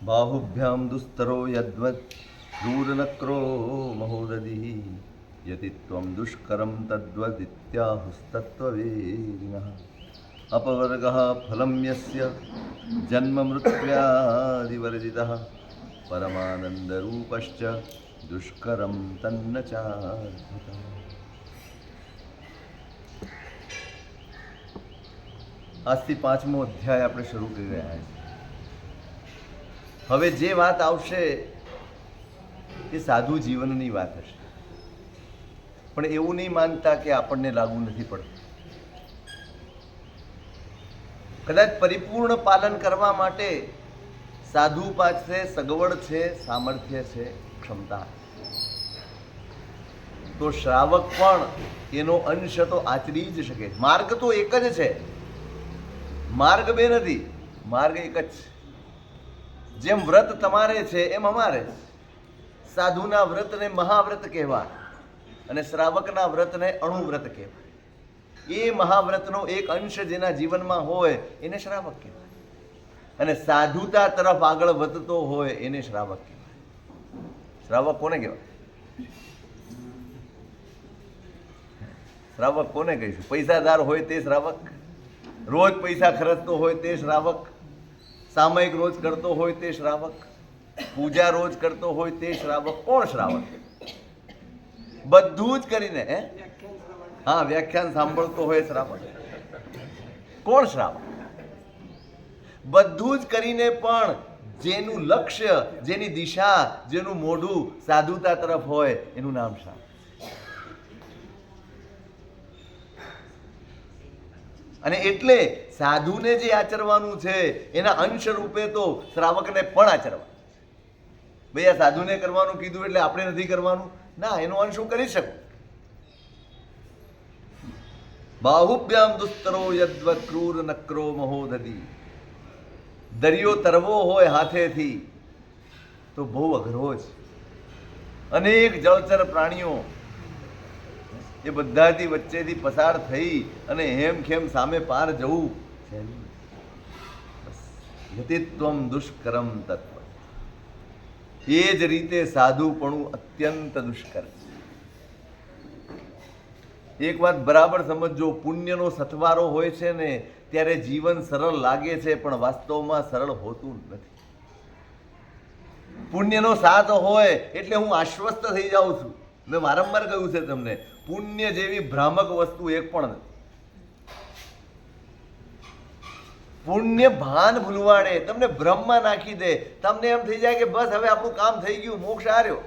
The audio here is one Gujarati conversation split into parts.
बाहुभ्यां दुस्तरो यद्वत् क्रूरनक्रो महोदधिः यति त्वं दुष्करं तद्वदित्याहुस्तत्त्ववेदिनः अपवर्गः फलं यस्य जन्ममृत्युव्याधिवर्जितः परमानन्दरूपश्च दुष्करं तन्न चार्थितः। આજથી 5મો અધ્યાય આપણે શરૂ કરી રહ્યા છીએ. હવે જે વાત આવશે એ સાધુ જીવનની વાત હશે, પણ એવું નહીં માનતા કે આપણને લાગુ નથી પડતું. કદાચ પરિપૂર્ણ પાલન કરવા માટે સાધુ પાસે સગવડ છે, સામર્થ્ય છે, ક્ષમતા, તો શ્રાવક પણ એનો અંશ તો આચરી જ શકે. માર્ગ તો એક જ છે, માર્ગ બે નથી, માર્ગ એક જ છે. જેમ વ્રત તમારે છે એમ અમારે છે. સાધુના વ્રતને મહાવ્રત કહેવાય અને શ્રાવકના વ્રતને અણુવ્રત કહેવાય. એ મહાવ્રતનો એક અંશ જેના જીવનમાં હોય એને શ્રાવક કહેવાય, અને સાધુતા તરફ આગળ વધતો હોય એને શ્રાવક કહેવાય. શ્રાવક કોને કહેવાય? શ્રાવક કોને કહીશું? પૈસાદાર હોય તે શ્રાવક, રોજ પૈસા ખર્ચતો હોય તે શ્રાવક, સામયિક રોજ કરતો હોય તે શ્રાવક, પૂજા રોજ કરતો હોય તે શ્રાવક. કોણ શ્રાવક? બધું જ કરીને હા, વ્યાખ્યાન સાંભળતો હોય શ્રાવક. કોણ શ્રાવક? બધું જ કરીને પણ જેનું લક્ષ્ય, જેની દિશા, જેનું મોઢું સાધુતા તરફ હોય એનું નામ શ્રાવક. અને એટલે સાધુને જે આચરવાનું છે એના અંશ રૂપે તો શ્રાવકને પણ આચરવાનું. ભાઈ આ સાધુને કરવાનું કીધું એટલે આપણે નથી કરવાનું? ના, એનો અંશ હું કરી શકું. બાહુભ્યામ દુસ્તરો યદ્વત ક્રૂર નક્રો મહોદધિ. દરિયો તરવો હોય હાથેથી તો બહુ અઘરો છે. અનેક જળચર પ્રાણીઓ એ બધાથી વચ્ચેથી પસાર થઈ અને હેમખેમ સામે પાર જવું યતિત્વમ દુષ્કરમ તત્વ. એ જ રીતે સાધુપણું અત્યંત દુષ્કર છે. એક વાત બરાબર સમજો, પુણ્યનો સથવારો હોય છે ને ત્યારે જીવન સરળ લાગે છે, પણ વાસ્તવમાં સરળ હોતું નથી. પુણ્યનો સાથ હોય એટલે હું આશ્વસ્ત થઈ જાઉં છું. મેં વારંવાર કહ્યું છે તમને, પુણ્ય જેવી ભ્રામક વસ્તુ એક પણ નથી. પુણ્ય ભાન ભૂલવાડે, તમને ભ્રમમાં નાખી દે. તમને એમ થઈ જાય કે બસ હવે આપણું કામ થઈ ગયું, મોક્ષ આર્યો.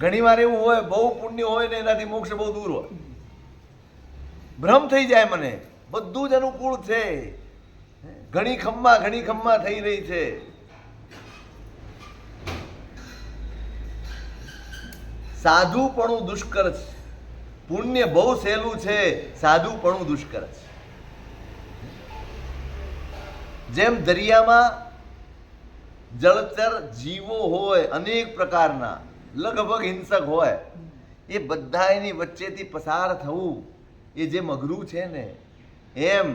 ઘણી વાર એવું હોય, બહુ પુણ્ય હોય ને એનાથી મોક્ષ બહુ દૂર હોય. ભ્રમ થઈ જાય મને, બધું જ અનુકૂળ છે, ઘણી ખમ્મા થઈ રહી છે. સાધુપણું દુષ્કર છે. પુણ્ય બહુ સહેલું છે, સાધુપણું દુષ્કર છે. જેમ દરિયામાં જળચર જીવો હોય અનેક પ્રકારના, લગભગ હિંસક હોય, એ બધા એની વચ્ચેથી પસાર થવું એ જે અઘરું છે ને, એમ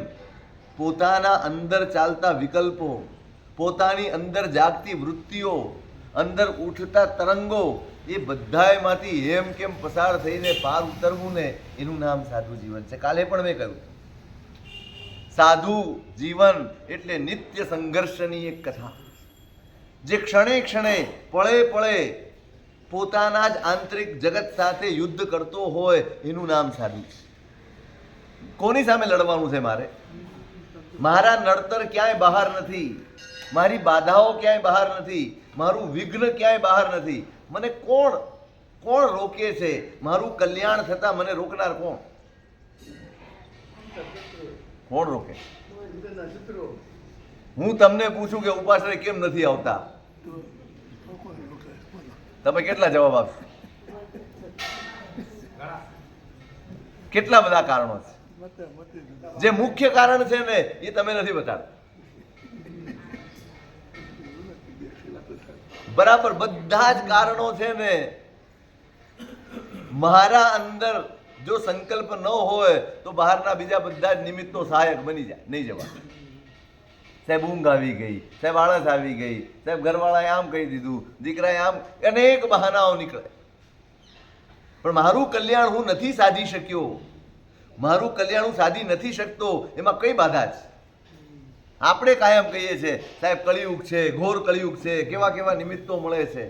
પોતાના અંદર ચાલતા વિકલ્પો, પોતાની અંદર જાગતી વૃત્તિઓ, અંદર ઉઠતા તરંગો, એ બધાયમાંથી હેમ કેમ પસાર થઈને પાર ઉતરવું ને એનું નામ સાધુ જીવન છે. કાલે પણ મેં કહ્યું, સાધુ જીવન એટલે નિત્ય સંઘર્ષની એક કથા. જે ક્ષણે ક્ષણે, પળે પળે પોતાના જ આંતરિક જગત સાથે યુદ્ધ કરતો હોય એનું નામ સાધુ છે. કોની સામે લડવાનું છે મારે? મારા નડતર ક્યાંય બહાર નથી, મારી બાધાઓ ક્યાંય બહાર નથી, મારું વિઘ્ન ક્યાંય બહાર નથી. મને કોણ રોકે છે? મારું કલ્યાણ થતા મને રોકનાર કોણ? કોણ રોકે? હું તમને પૂછું કે ઉપાશ્રય કેમ નથી આવતા, તમે કેટલા જવાબ આપશો? કેટલા બધા કારણો છે. જે મુખ્ય કારણ છે ને એ તમે નથી બતાડતા. બરાબર, બધા જ કારણો છે ને. મારા અંદર જો સંકલ્પ ન હોય તો બહારના બીજા બધા જ નિમિત્તો સહાયક બની જાય, નહીં જવા. સાહેબ ઊંઘ આવી ગઈ, સાહેબ આળસ આવી ગઈ, સાહેબ ઘરવાળાએ આમ કહી દીધું, દીકરાએ આમ, અનેક બહાનાઓ નીકળે. પણ મારું કલ્યાણ હું નથી સાધી શક્યો, મારું કલ્યાણ હું સાધી નથી શકતો, એમાં કઈ બાધા છે? આપણે કાયમ કહીએ છીએ સાહેબ કળિયુગ છે, ઘોર કળિયુગ છે, કેવા કેવા નિમિત્તો મળે છે.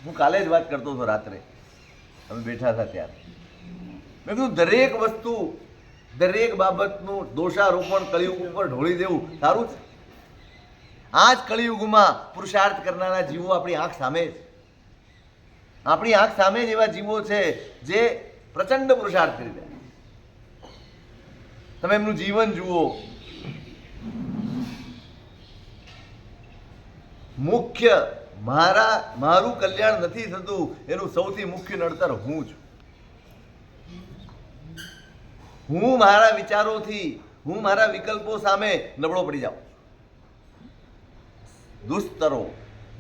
હું કાલે જ વાત કરતો હતો, રાત્રે અમે બેઠા હતા ત્યારે મેં કીધું દરેક વસ્તુ, દરેક બાબતનું દોષારોપણ કળિયુગ ઉપર ઢોળી દેવું સારું છે? આ જ કળિયુગમાં પુરુષાર્થ કરનારા જીવો આપણી આંખ સામે છે. આપણી આંખ સામે જ એવા જીવો છે જે પ્રચંડ પુરુષાર્થ કરી રહ્યા. તમે એમનું જીવન જુઓ. મુખ્ય મારું કલ્યાણ નથી થતું એનું સૌથી મુખ્ય નડતર હું છું. હું મારા વિચારોથી, હું મારા વિકલ્પો સામે નબળો પડી જાઉં. દુસ્તરો,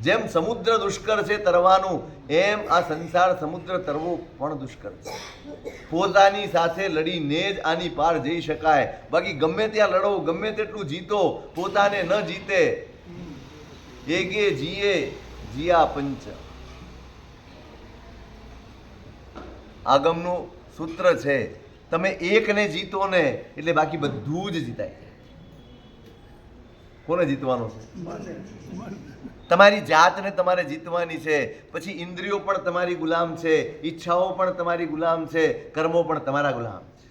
જેમ સમુદ્ર દુષ્કર છે તરવાનું, એમ આ સંસાર સમુદ્ર તરવો પણ દુષ્કર છે. પોતાની સાથે લડીને જ આની પાર જઈ શકાય. બાકી ગમે ત્યાં લડો, ગમે તેટલું જીતો, પોતાને ન જીતે. એકે જીએ જીયા પંચ. આગમનું સૂત્ર છે, તમે એકને જીતો ને એટલે બાકી બધું જ જીતાય. કોને જીતવાનું છે? તમારી જાતને તમારે જીતવાની છે. પછી ઇન્દ્રિયો પણ તમારી ગુલામ છે, ઈચ્છાઓ પણ તમારી ગુલામ છે, કર્મો પણ તમારા ગુલામ છે.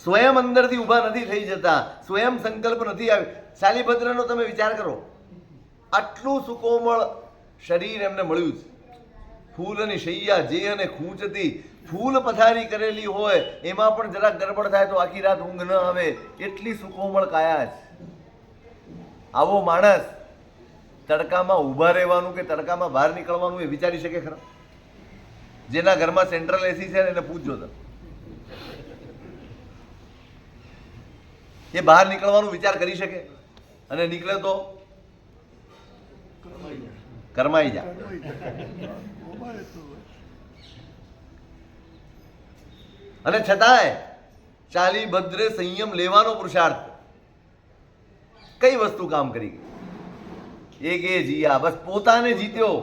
સ્વયં અંદરથી ઊભા નથી થઈ જતા, સ્વયં સંકલ્પ નથી આવ્યો. શાલિભદ્રનો તમે વિચાર કરો, આટલું સુકોમળ શરીર એમને મળ્યું છે. ફૂલની શૈયા જે અને ખૂંચતી, ફૂલ પથારી કરેલી હોય એમાં પણ જરાક ગરબડ થાય તો આખી રાત ઊંઘ ન આવે, એટલી સુકોમળ કાયા છે. આવો માણસ તડકામાં ઊભા રહેવાનું કે તડકામાં બહાર નીકળવાનું એ વિચારી શકે ખરા? જેના ઘરમાં સેન્ટ્રલ એસી છે એને પૂછજો તમે, એ બહાર નીકળવાનું વિચાર કરી શકે? અને નીકળે તો કરમાઈ જાય. અને છતાંય શાલિભદ્રે સંયમ લેવાનો પુરુષાર્થ. કઈ વસ્તુ કામ કરી ગઈ? એકે જીયા, બસ પોતાને જીત્યો,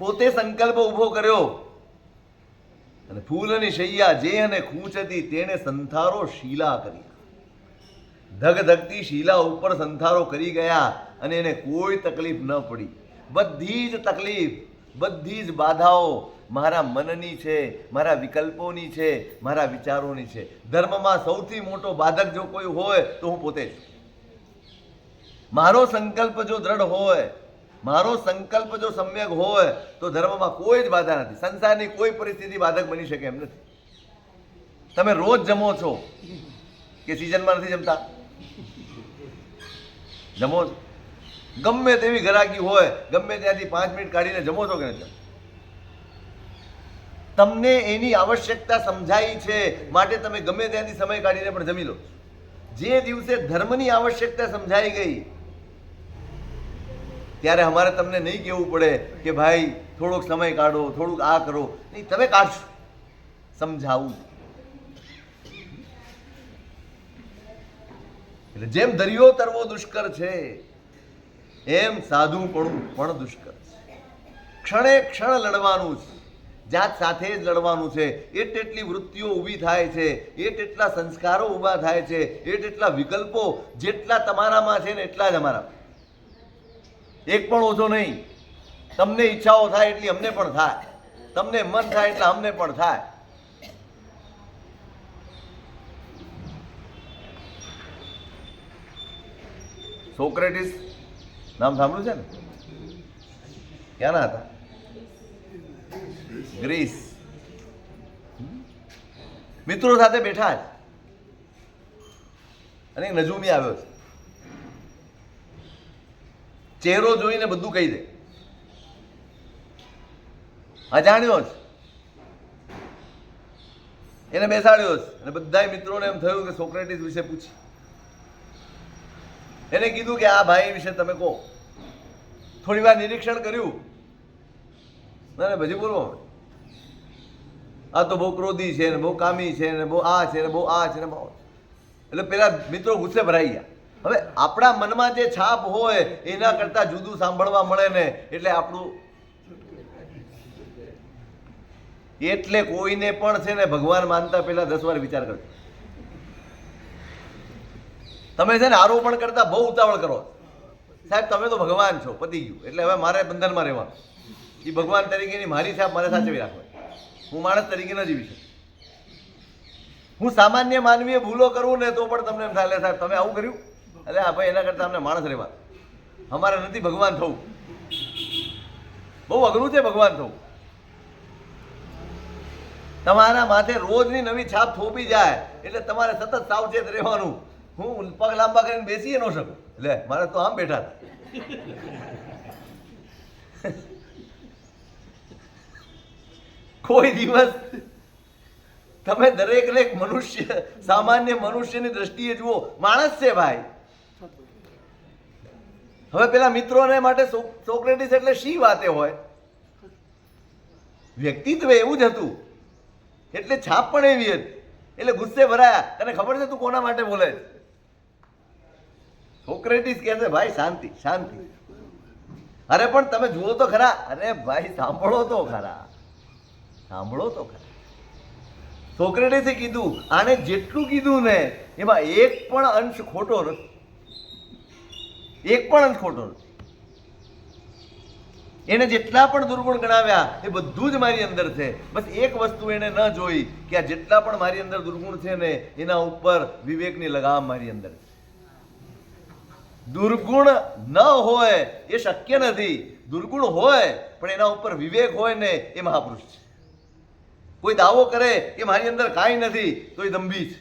પોતે સંકલ્પ ઉભો કર્યો. અને ફૂલની શૈયા જે અને ખૂંચતી તેણે સંથારો શીલા કરી. ધગધગતી શીલા ઉપર સંથારો કરી ગયા અને એને કોઈ તકલીફ ન પડી. બધી જ તકલીફ, બધી જ બાધાઓ મારા મનની છે, મારા વિકલ્પોની છે, મારા વિચારોની છે. ધર્મમાં સૌથી મોટો બાધક જો કોઈ હોય તો હું પોતે જ. મારો સંકલ્પ જો દ્રઢ હોય, મારો સંકલ્પ જો સમ્યક હોય તો ધર્મમાં કોઈ જ બાધા નથી. સંસારની કોઈ પરિસ્થિતિ બાધક બની શકે એમ નથી. તમે રોજ જમો છો કે સિઝનમાં નથી જમતા? જમો છો. ગમે તેવી ઘરાકી હોય, ગમે ત્યાંથી 5 મિનિટ કાઢીને જમો છો કે નથી? તમને એની આવશ્યકતા સમજાઈ છે માટે તમે ગમે ત્યાંથી સમય કાઢીને પણ જમી લો. જે દિવસે ધર્મની આવશ્યકતા સમજાઈ ગઈ ત્યારે અમારે તમને નહીં કહેવું પડે કે ભાઈ થોડોક સમય કાઢો, થોડુંક આ કરો. નહીં, તમે કાઢશો. સમજાવું. એટલે જેમ દરિયો તરવો દુષ્કર છે એમ સાધુપણું પણ દુષ્કર છે. ક્ષણે ક્ષણ લડવાનું છે, જાત સાથે જ લડવાનું છે. એટલી વૃત્તિઓ ઊભી થાય છે, એટલા સંસ્કારો ઊભા થાય છે, એટલા વિકલ્પો જેટલા તમારામાં છે ને એટલા જ અમારા. એક પણ ઓછો નહીં. તમને ઈચ્છાઓ થાય એટલી અમને પણ થાય, તમને મન થાય એટલા અમને પણ થાય. સોક્રેટિસ નામ સાંભળ્યું છે ને? ક્યાંના હતા? ગ્રીસ. મિત્રો સાથે બેઠા જ અને એક નજુમી આવ્યો છે. ચહેરો જોઈને બધું કહી દે. અજાણ્યો જ. એને બેસાડ્યો છે અને બધા મિત્રોને એમ થયું કે સોક્રેટિસ વિશે પૂછી. એને કીધું કે આ ભાઈ વિશે તમે કહો. થોડી વાર નિરીક્ષણ કર્યું અને પછી બોલો, આ તો બહુ ક્રોધી છે ને બહુ કામી છે ને બહુ આ છે ને બહુ આ છે ને બહુ. એટલે પેલા મિત્રો ગુસ્સે ભરાઈ ગયા. હવે આપણા મનમાં જે છાપ હોય એના કરતાં જુદું સાંભળવા મળે ને એટલે આપણું, એટલે કોઈને પણ છે ને ભગવાન માનતા પહેલા 10 વાર વિચાર કરજો. તમે છે ને આરોપણ કરતા બહુ ઉતાવળ કરો, સાહેબ તમે તો ભગવાન છો, પતી ગયું, એટલે હવે મારે બંધનમાં રહેવાનું. એ ભગવાન તરીકેની મારી છાપ મારે સાચવી રાખવાની. હું માણસ તરીકે ન જીવી શકું. હું સામાન્ય માનવીય ભૂલો કરું ને તો પણ તમને એમ થાય સાહેબ તમે આવું કર્યું, એટલે હા ભાઈ એના કરતાં અમને માણસ રહેવા, અમારે નથી ભગવાન થવું. બહુ અઘરું છે ભગવાન થવું. તમારા માથે રોજની નવી છાપ થોપી જાય એટલે તમારે સતત સાવચેત રહેવાનું. હું પગ લાંબા કરીને બેસી ન શકું, લે મારે તો આમ બેઠા હતા. કોઈ દિવસ તમે દરેકને એક મનુષ્ય, સામાન્ય મનુષ્યની દ્રષ્ટિએ જુઓ, માણસ છે ભાઈ. હવે પેલા મિત્રોને માટે સોક્રેટિસ એટલે શી વાતે હોય, વ્યક્તિત્વ એવું જ હતું એટલે છાપ પણ એવી હતી, એટલે ગુસ્સે ભરાયા. તને ખબર છે તું કોના માટે બોલે? સોક્રેટિસ કહે છે ભાઈ શાંતિ શાંતિ. અરે પણ તમે જુઓ તો ખરા, અરે ભાઈ સાંભળો તો ખરા, સાંભળો તો ખરા. સોક્રેટિસે કીધું, આને જેટલું કીધું ને એમાં એક પણ અંશ ખોટો નથી, એક પણ અંશ ખોટો નથી. એને જેટલા પણ દુર્ગુણ ગણાવ્યા એ બધું જ મારી અંદર છે. બસ એક વસ્તુ એને ન જોઈ કે આ જેટલા પણ મારી અંદર દુર્ગુણ છે ને એના ઉપર વિવેકની લગામ મારી અંદર છે. દુર્ગુણ ન હોય એ શક્ય નથી, દુર્ગુણ હોય પણ એના ઉપર વિવેક હોય ને એ મહાપુરુષ છે. કોઈ દાવો કરે કે મારી અંદર કાંઈ નથી તો એ દંભી છે.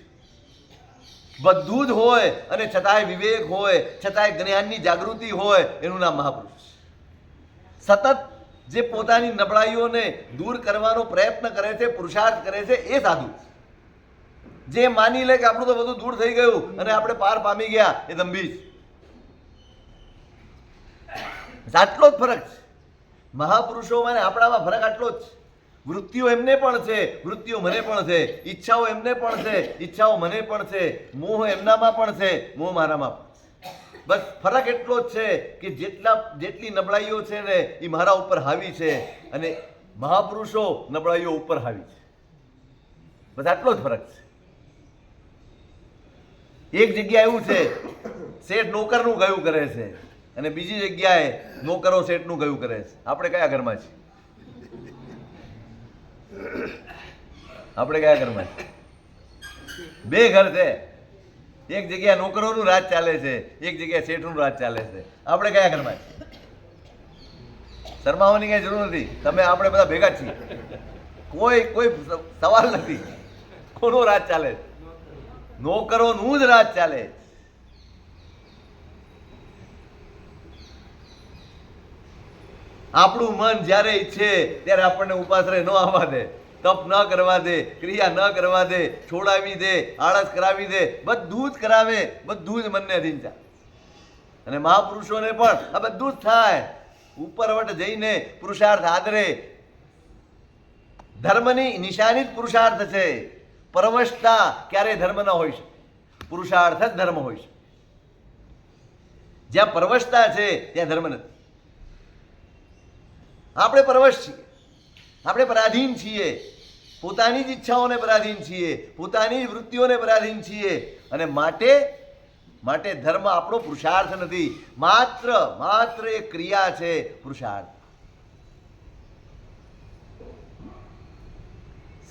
બધું જ હોય અને છતાંય વિવેક હોય, છતાંય જ્ઞાનની જાગૃતિ હોય, એનું નામ મહાપુરુષ. સતત જે પોતાની નબળાઈઓને દૂર કરવાનો પ્રયત્ન કરે છે, પુરુષાર્થ કરે છે, એ સાધુ. જે માની લે કે આપણું તો બધું દૂર થઈ ગયું અને આપણે પાર પામી ગયા, એ દંભી છે. આટલો જ ફરક છે મહાપુરુષોમાં ને આપણામાં, ફરક આટલો જ છે. વૃત્તિઓ એમને પણ છે, વૃત્તિઓ મને પણ છે. ઈચ્છાઓ એમને પણ છે, ઈચ્છાઓ મને પણ છે. મોહ એમનામાં પણ છે, મોહ મારામાં પણ છે. બસ ફરક એટલો જ છે કે જેટલી નબળાઈઓ છે ને એ મારા ઉપર હાવી છે અને મહાપુરુષો નબળાઈઓ ઉપર હાવી છે. બસ આટલો જ ફરક છે. એક જગ્યા એવું છે શેઠ નોકરનું ગયું કરે છે અને બીજી જગ્યાએ નોકરો શેઠનું ગયું કરે છે. આપણે કયા ઘરમાં છીએ? આપણે કયા ઘરમાં છીએ? બે ઘર છે. એક જગ્યાએ નોકરોનું રાજ ચાલે છે, એક જગ્યાએ શેઠનું રાજ ચાલે છે. આપણે કયા ઘરમાં છીએ? શરમાવાની કઈ જરૂર નથી. તમે આપણે બધા ભેગા છીએ. કોઈ સવાલ નથી. કોનો રાજ ચાલે છે? નોકરોનું જ રાજ ચાલે. આપણું મન જ્યારે ઈચ્છે ત્યારે આપણને ઉપાશ્રય ન આવવા દે, તપ ન કરવા દે, ક્રિયા ન કરવા દે, છોડાવી દે, આળસ કરાવી દે, બધું જ કરાવે, બધું જ મનને અધીન ચાલે. અને મહાપુરુષોને પણ આ બધું જ થાય. ઉપરવટ જઈને પુરુષાર્થ આદરે. ધર્મની નિશાની જ પુરુષાર્થ છે. પરવશતા ક્યારેય ધર્મ ન હોય શકે, પુરુષાર્થ જ ધર્મ હોય છે. જ્યાં પરવશતા છે ત્યાં ધર્મ નથી. આપણે પરવશ છીએ, આપણે પરાધીન છીએ, પોતાની જ ઈચ્છાઓને પરાધીન છીએ, પોતાની જ વૃત્તિઓને પરાધીન છીએ. અને માટે ધર્મ આપણો પુરુષાર્થ નથી, માત્ર એક ક્રિયા છે, પુરુષાર્થ.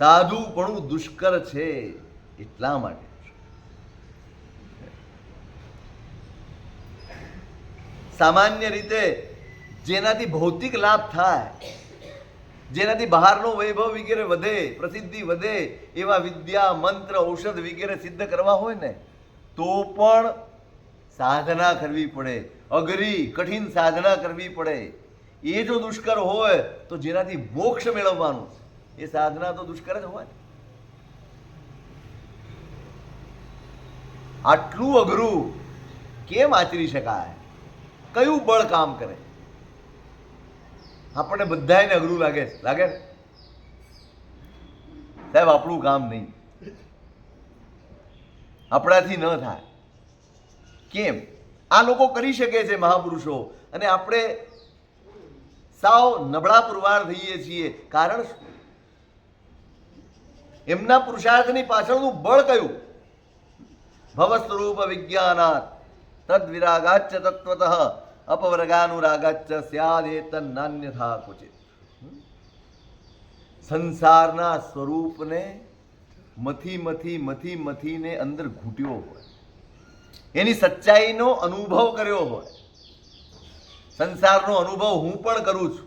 સાધુપણું દુષ્કર છે એટલા માટે. સામાન્ય રીતે જેનાથી ભૌતિક લાભ થાય, જેનાથી બહારનો વૈભવ વગેરે વધે, પ્રસિદ્ધિ વધે, એવા વિદ્યા, મંત્ર, ઔષધ વગેરે સિદ્ધ કરવા હોય ને તો પણ સાધના કરવી પડે. અઘરી કઠિન સાધના કરવી પડે. એ જો દુષ્કર હોય તો જેનાથી મોક્ષ મેળવવાનું, એ સાધના તો દુષ્કર જ હોય. આટલું અઘરું કેમ આચરી શકાય? કયું બળ કામ કરે? આપણને બધાને અઘરું લાગે ને સાહેબ, આપણું કામ નહીં. આપણાથી ન થાય. કેમ? આ લોકો કરી શકે છે, મહાપુરુષો, અને આપણે સાવ નબળા પુરવાર થઈએ છીએ. કારણ શું? એમના પુરુષાર્થની પાછળનું બળ કયું? ભવ સ્વરૂપ વિજ્ઞાનાત તદ વિરાગાચ્ચ તત્વતઃ અપવર્ગાનુરાગાચ્ચ સ્યાદેત નાન્યથા ક્વચિત. સંસારના સ્વરૂપને મથીને અંદર ઘૂંટ્યો હોય, એની સચ્ચાઈનો અનુભવ કર્યો હોય. સંસારનો અનુભવ હું પણ કરું છું.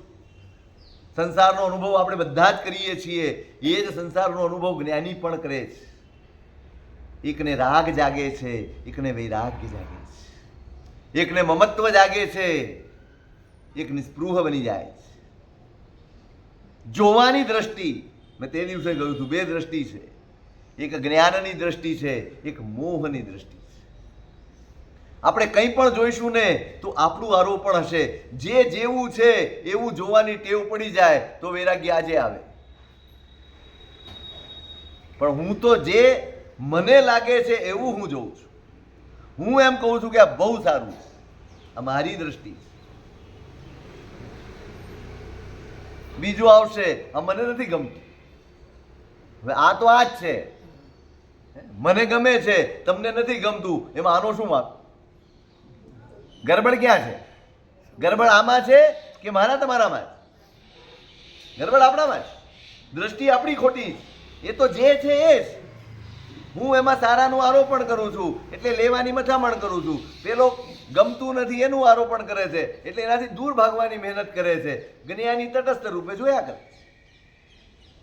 સંસારનો અનુભવ આપણે બધા જ કરીએ છીએ. એ જ સંસારનો અનુભવ જ્ઞાની પણ કરે છે. એકને રાગ જાગે છે, એકને વૈરાગ્ય જાગે છે, એકને મમત્વ જાગે છે, એક નિસ્પૃહ બની જાય છે. જોવાની દ્રષ્ટિ, મેં તે દિવસે કહ્યું હતું, બે દ્રષ્ટિ છે. એક જ્ઞાનની દ્રષ્ટિ છે, એક મોહની દ્રષ્ટિ છે. આપણે કંઈ પણ જોઈશું ને તો આપણું આરોપણ હશે. જે જેવું છે એવું જોવાની ટેવ પડી જાય તો વૈરાગ્ય આજે આવે. પણ હું તો જે મને લાગે છે એવું હું જોઉં છું. હું એમ કહું છું કે આ બહુ સારું છે. આ મારી દ્રષ્ટિ. બીજું આવશે, આ મને નથી ગમતું. હવે આ તો આ જ છે. મને ગમે છે, તમને નથી ગમતું, એમાં આનો શું વાંક? ગરબડ ક્યાં છે? ગરબડ આમાં છે કે મારા તમારામાં છે? ગરબડ આપણામાં છે. દ્રષ્ટિ આપણી ખોટી. એ તો જે છે એ જ. હું એમાં સારાનું આરોપણ કરું છું એટલે લેવાની મથામણ કરું છું. પેલો ગમતું નથી એનું આરોપણ કરે છે એટલે એનાથી દૂર ભાગવાની મહેનત કરે છે. જ્ઞાની તટસ્થ રૂપે જોયા કરે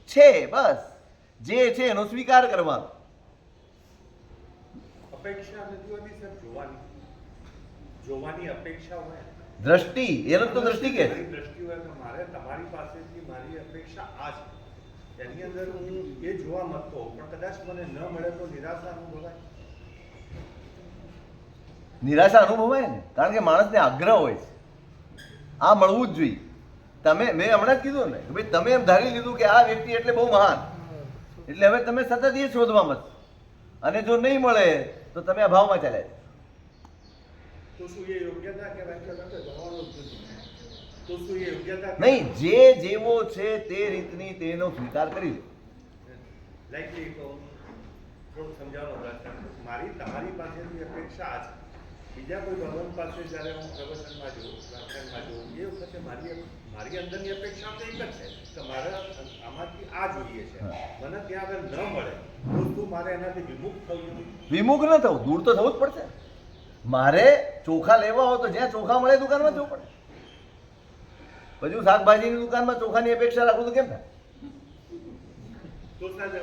છે. બસ જે છે એનો સ્વીકાર કરવાનો. અપેક્ષા નથી હોતી સર, જોવાની અપેક્ષા હોય. દ્રષ્ટિ, એનો તો દ્રષ્ટિ કે દ્રષ્ટિ હોય કે મારે તમારી પાસેથી મારી અપેક્ષા આ છે, એની અંદર હું એ જોવા માંગતો પણ કદાચ મને ન મળે તો નિરાશા અનુભવાય. નિરાશા અનુભવાય ને, કારણ કે માણસને આગ્રહ હોય છે, આ મળવું જ જોઈએ. તમે, મેં હમણાં જ કીધું ને કે ભાઈ તમે એમ ધારી લીધું કે આ વ્યક્તિ એટલે બહુ મહાન, એટલે હવે તમે સતત એ શોધવા મત, અને જો નહીં મળે તો તમે આ ભાવમાં ચાલ્યા. તો શું એ યોગ્યતા કહેવાય? તો શું એ યોગ્યતા નહીં, જે જેવો છે તે રીતની તેનો સ્વીકાર કરી લે. લાઈકલી થોડું સમજાવવાનો પ્રયત્ન. મારી તમારી પાસેથી અપેક્ષા આ છે. બીજા કોઈ ભગવાન પાસે જ્યારે હું પ્રવચનમાં જોઉં, વ્યાખ્યાનમાં જોઉં, એ વખતે મારી અંદરની અપેક્ષા તો એક જ છે કે મારે આમાંથી આ જોઈએ છે. મને ત્યાં આગળ ન મળે તો શું મારે એનાથી વિમુખ થવું? વિમુખ ન થવું, દૂર તો થવું જ પડશે. મારે ચોખા લેવા હોય તો જ્યાં ચોખા મળે દુકાનમાં જવું પડે. પછી હું શાકભાજીની દુકાનમાં ચોખાની અપેક્ષા રાખું તો કેમ થાય? તો સાહેબ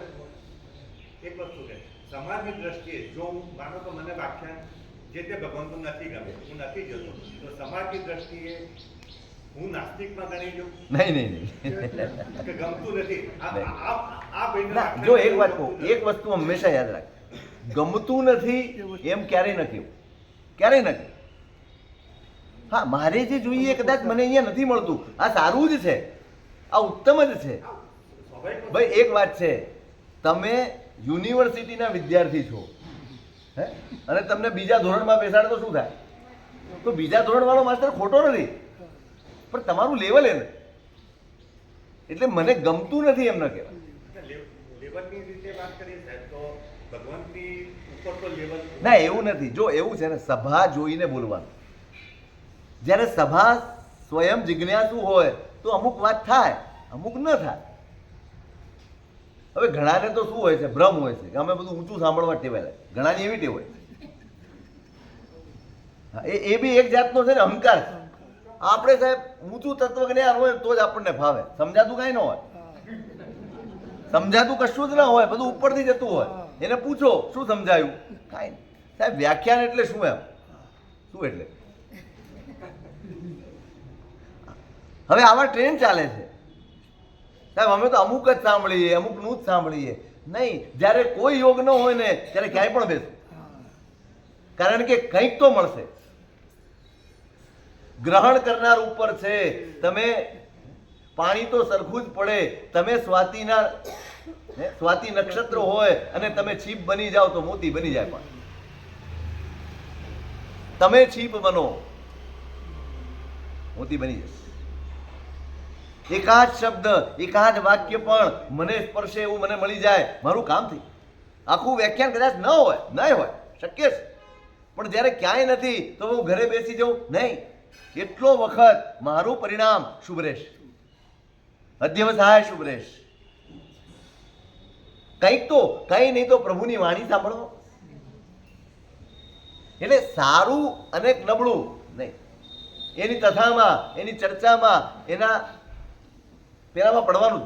એક વસ્તુ છે, સમાજની દ્રષ્ટિએ જો હું માનો તો મને વ્યાખ્યાન જે તે ભગવાનનું નથી ગમે, હું નથી જતો, તો સમાજની દ્રષ્ટિએ હું નાસ્તિકમાં ગણી જાઉં? નહીં. કે ગમતું નથી. જો એક વાત કહું, એક વસ્તુ હંમેશા યાદ રાખ, ગમતું નથી એમ ક્યારેય ન કહેવું. ક્યારેય ન કહેવું. હા, મારે જે જોઈએ કદાચ મને અહીંયા નથી મળતું, આ સારું જ છે, આ ઉત્તમ જ છે. ભાઈ એક વાત છે, તમે યુનિવર્સિટીના વિદ્યાર્થી છો, હે, અને તમને બીજા ધોરણમાં બેસાડે તો શું થાય? તો બીજા ધોરણવાળો માસ્ટર ખોટો નથી, પણ તમારું લેવલ એ નથી. એટલે મને ગમતું નથી એમ ન કહેવાય. લેવલની રીતે વાત કરીએ સાહેબ તો ભગવાનની ઉપર તો લેવલ ના, એવું નથી. જો એવું છે ને, સભા જોઈને બોલવાનું. જ્યારે સભા સ્વયં જિજ્ઞાસુ હોય તો અમુક વાત થાય, અમુક ન થાય. હવે ઘણાને તો શું હોય છે, ભ્રમ હોય છે કે અમે બધું ઊંચું સાંભળવા ટેવાયેલા. ઘણાની એવી ટેવ હોય છે. હા, એ બી એક જાતનો છે ને અહંકાર. આપણે સાહેબ ઊંચું તત્વજ્ઞાન હોય તો જ આપણને ફાવે. સમજાતું કાંઈ ન હોય, સમજાતું કશું જ ના હોય, બધું ઉપરથી જતું હોય. એને પૂછો શું સમજાયું? કાંઈ સાહેબ વ્યાખ્યાન એટલે શું? એમ શું એટલે? હવે આવા ટ્રેન ચાલે છે સાહેબ. અમે તો અમુક જ સાંભળીએ, અમુકનું જ સાંભળીએ. નહીં, જ્યારે કોઈ યોગ ન હોય ને ત્યારે ક્યાંય પણ બેસો, કારણ કે કંઈક તો મળશે. ગ્રહણ કરનાર ઉપર છે. તમે પાણી તો સરખું જ પડે. તમે સ્વાતિના સ્વાતિ નક્ષત્ર હોય અને તમે છીપ બની જાઓ તો મોતી બની જાય. પણ તમે છીપ બનો, મોતી બની જશે. એકાદ શબ્દ, એકાદ વાક્ય પણ મને સ્પર્શે એવું મને મળી જાય, મારું કામ થઈ. આખું વ્યાખ્યાન કદાચ ન હોય, નહીં હોય, શક્ય છે. પણ જ્યારે ક્યાંય નથી તો હું ઘરે બેસી જાઉં નહીં. એટલો વખત મારું પરિણામ શુભ રહેશે, અધ્યવસાય શુભ રહેશે. કંઈક તો, કંઈ નહીં તો પ્રભુની વાણી સાંભળો. એટલે સારું અને નબળું નહીં, એની કથામાં, એની ચર્ચામાં, એના પેલામાં પડવાનું.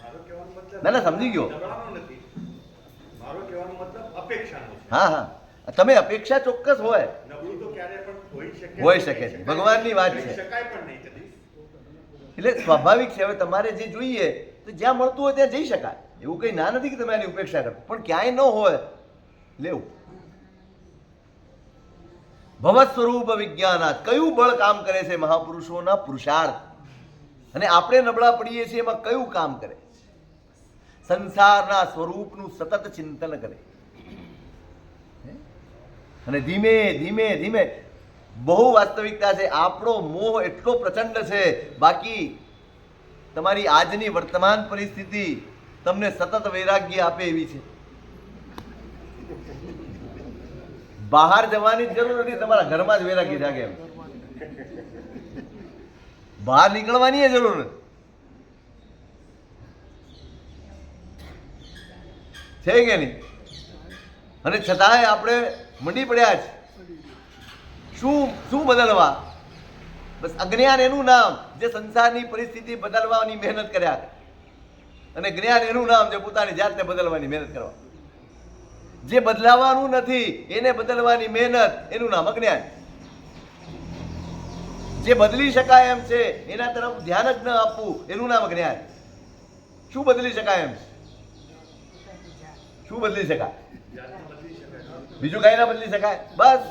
મારો કહેવાનો મતલબ ના ના, સમજી ગયો. દબાણનો નથી. મારો કહેવાનો મતલબ અપેક્ષાનો છે. હા હા, તમે અપેક્ષા ચોક્કસ હોય, નબળું તો ક્યારે પણ હોઈ શકે છે. ભગવાનની વાત છે. શકાય પણ નહીં કદી. એટલે સ્વાભાવિક છે. હવે તમારે જે જોઈએ તો જ્યાં મળતું હોય ત્યાં જઈ શકાય, એવું કંઈ ના નથી કે તમે એની ઉપેક્ષા કરો. પણ ક્યાંય ન હોય લેવું. ભવ સ્વરૂપ વિજ્ઞાનાત, કયું બળ કામ કરે છે? મહાપુરુષોના પુરુષાર્થ. અને આપણે નબળા પડીએ છીએ એમાં કયું કામ કરે? સંસારના સ્વરૂપનું સતત ચિંતન કરે. અને ધીમે ધીમે ધીમે, બહુ વાસ્તવિકતા છે, આપણો મોહ એટલો પ્રચંડ છે. બાકી તમારી આજની વર્તમાન પરિસ્થિતિ તમને સતત વૈરાગ્ય આપે એવી છે. બહાર જવાની જરૂર નથી, તમારા ઘરમાં જ વૈરાગ્ય જાગે એમ. બહાર નીકળવાની જરૂર નથી. છે કે નહીં? અને છતાંય આપણે મંડી પડ્યા છે. શું શું બદલવા? બસ અજ્ઞાન એનું નામ જે સંસારની પરિસ્થિતિ બદલવાની મહેનત કર્યા કરે, અને જ્ઞાન એનું નામ જે પોતાની જાતને બદલવાની મહેનત કરવા. જે બદલાવાનું નથી એને બદલવાની મહેનત, એનું નામ અજ્ઞાન. જે બદલી શકાય એમ છે એના તરફ ધ્યાન જ ન આપવું, એનું નામ જ્ઞાન. શું બદલી શકાય એમ છે? શું બદલી શકાય? બીજું કઈ ના બદલી શકાય. બસ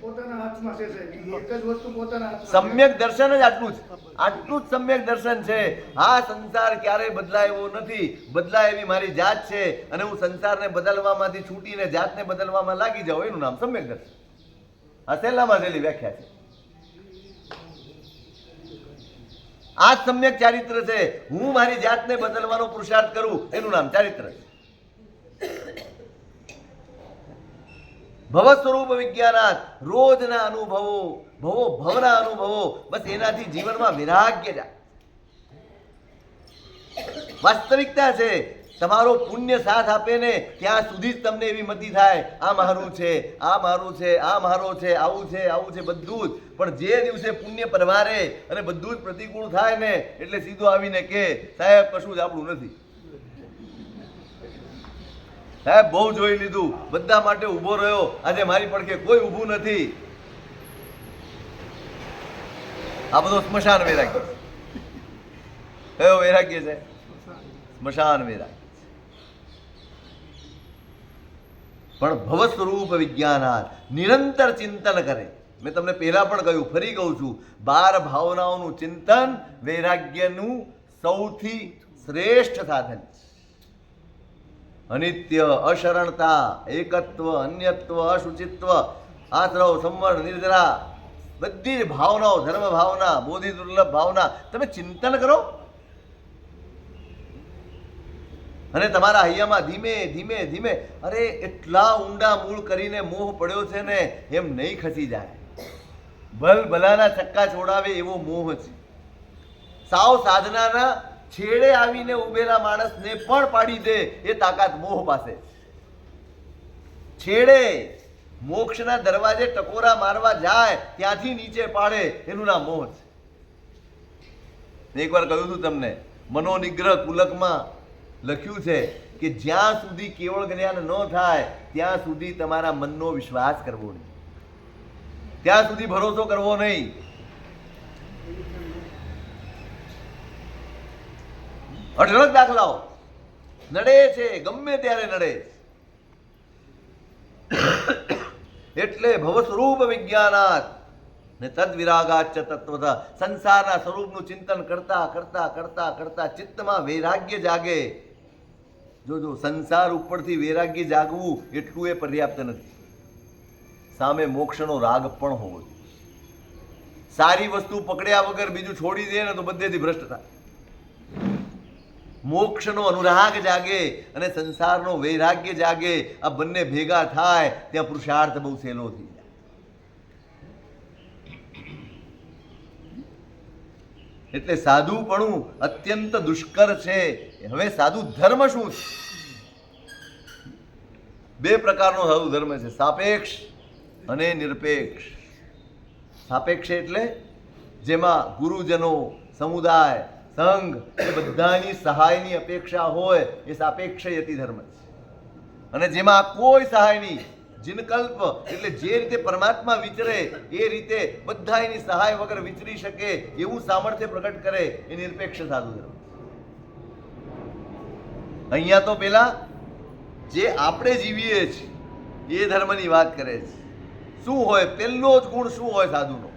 પોતાના હાથમાં છે સાહેબ. એક જ વસ્તુ પોતાના હાથમાં. સમ્યક દર્શન જ આટલું જ, આટલું જ સમ્યક દર્શન છે. આ સંસાર ક્યારેય બદલાય એવો નથી, બદલાય એવી મારી જાત છે. અને હું સંસારને બદલવામાંથી છૂટીને જાતને બદલવામાં લાગી જાઉં, એનું નામ સમ્યક દર્શન. આ સહેલામાં સહેલી વ્યાખ્યા છે. આ જ સમ્યક ચારિત્ર છે. હું મારી જાતને બદલવાનો પુરુષાર્થ કરું, એનું નામ ચારિત્ર છે. ભવ સ્વરૂપ વિજ્ઞાનાત, રોજના અનુભવો, ભવના અનુભવો, બસ એનાથી જીવનમાં વૈરાગ્ય જાય. વાસ્તવિકતા છે. તમારો પુણ્ય સાથ આપે ને ત્યાં સુધી જ તમને એવી મતિ થાય, આ મારું છે, આ મારું છે, આ મારો છે, આવું છે, આવું છે, બધું જ. પણ જે દિવસે પુણ્ય પરવારે અને બધું જ પ્રતિકૂળ થાય ને, એટલે સીધું આવીને કે સાહેબ કશું જ આપણું નથી. સાહેબ બહુ જોઈ લીધું, બધા માટે ઊભો રહ્યો, આજે મારી પડખે કોઈ ઊભું નથી. આ બધો સ્મશાન વૈરાગ્ય. કયો વૈરાગ્ય છે? સ્મશાન વૈરાગ્ય. પણ ભવ સ્વરૂપ વિજ્ઞાનાત, નિરંતર ચિંતન કરે. મેં તમને પહેલા પણ કહ્યું, ફરી કહું છું, 12 ભાવનાઓનું ચિંતન વૈરાગ્યનું સૌથી શ્રેષ્ઠ સાધન છે. અનિત્ય, અશરણતા, એકત્વ, અન્યત્વ, અશુચિત્વ, આશ્રવ, સંવર, નિર્જરા, બધી જ ભાવનાઓ, ધર્મ ભાવના, બોધિ દુર્લભ ભાવના, તમે ચિંતન કરો. અને તમારા હૈયામાં ધીમે ધીમે ધીમે, અરે એટલા ઊંડા મૂળ કરીને મોહ પડ્યો છે ને, એમ નહીં ખસી જાય. ભલ ભલાના છક્કા છોડાવે એવો મોહ છે. સાવ સાધનાના છેડે આવીને ઉભેલા માણસને પણ પાડી દે એ તાકાત મોહ પાસે. છેડે મોક્ષના દરવાજે ટકોરા મારવા જાય ત્યાંથી નીચે પાડે, એનું નામ મોહ છે. એકવાર કહ્યું હતું તમને, મનોનિગ્રહ કુલકમાં લખ્યું છે કે જ્યાં સુધી કેવળ જ્ઞાન ન થાય ત્યાં સુધી તમારા મનનો વિશ્વાસ કરવો નહીં, ત્યાં સુધી ભરોસો કરવો નહીં. અઢળક દાખલાઓ નડે છે, ગમે ત્યારે નડે. એટલે ભવ સ્વરૂપ વિજ્ઞાનાત, ને તદ વિરાગાચ તત્વતઃ, સંસારના સ્વરૂપનું ચિંતન કરતા કરતા કરતા કરતા ચિત્તમાં વૈરાગ્ય જાગે. જો સંસાર ઉપરથી વૈરાગ્ય જાગવું એટલું એ પર્યાપ્ત નથી, સામે મોક્ષનો રાગ પણ હોવો જોઈએ. સારી વસ્તુ પકડ્યા વગર બીજું છોડી દે ને તો બધેથી ભ્રષ્ટ થાય. મોક્ષનો અનુરાગ જાગે અને સંસારનો વૈરાગ્ય જાગે. આ બંને ભેગા થાય ત્યાં પુરુષાર્થ બહુ સહેલો થઈ જાય. એટલે સાધુપણું અત્યંત દુષ્કર છે. હવે સાધુ ધર્મ શું છે? બે પ્રકારનો સાધુ ધર્મ છે, સાપેક્ષ અને નિરપેક્ષ. સાપેક્ષ એટલે જેમાં ગુરુજનો, સમુદાય, સંઘ એ બધાની સહાયની અપેક્ષા હોય એ સાપેક્ષ યતિ ધર્મ છે. અને જેમાં કોઈ સહાય નહીં, જિનકલ્પ એટલે જે રીતે પરમાત્મા વિચરે એ રીતે બધા એની સહાય વગર વિચરી શકે એવું સામર્થ્ય પ્રગટ કરે એ નિરપેક્ષ સાધુ ધર્મ. અહીંયા તો પેલા જે આપણે જીવીએ છીએ એ ધર્મની વાત કરે છે. શું હોય પહેલો જ ગુણ? શું હોય સાધુનો?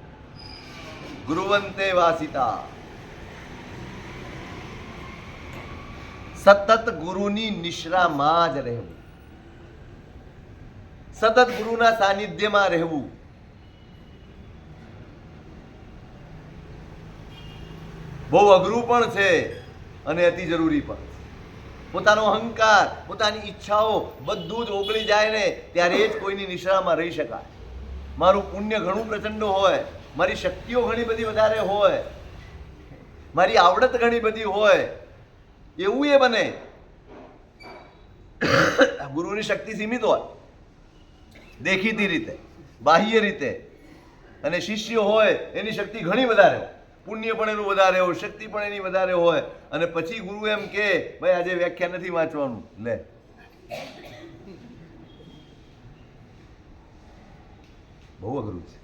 ગુરુવંતે વાસિતા, સતત ગુરુની નિશ્રામાં જ રહેવું, સતત ગુરુના સાનિધ્યમાં રહેવું. બહુ અઘરું પણ છે અને અતિ જરૂરી પણ. પોતાનો અહંકાર, પોતાની ઈચ્છાઓ બધું જ ઓગળી જાય ને ત્યારે જ કોઈની નિશ્રામાં રહી શકાય. મારું પુણ્ય ઘણું પ્રચંડ હોય, મારી શક્તિઓ ઘણી બધી વધારે હોય, મારી આવડત ઘણી બધી હોય, એવું એ બને. ગુરુની શક્તિ સીમિત હોય દેખીતી રીતે, બાહ્ય રીતે, અને શિષ્ય હોય એની શક્તિ ઘણી વધારે હોય, પુણ્ય પણ એનું વધારે હોય, શક્તિ પણ એની વધારે હોય. અને પછી ગુરુ એમ કે ભાઈ આજે વ્યાખ્યા નથી વાંચવાનું, લે બહુ અઘરું છે.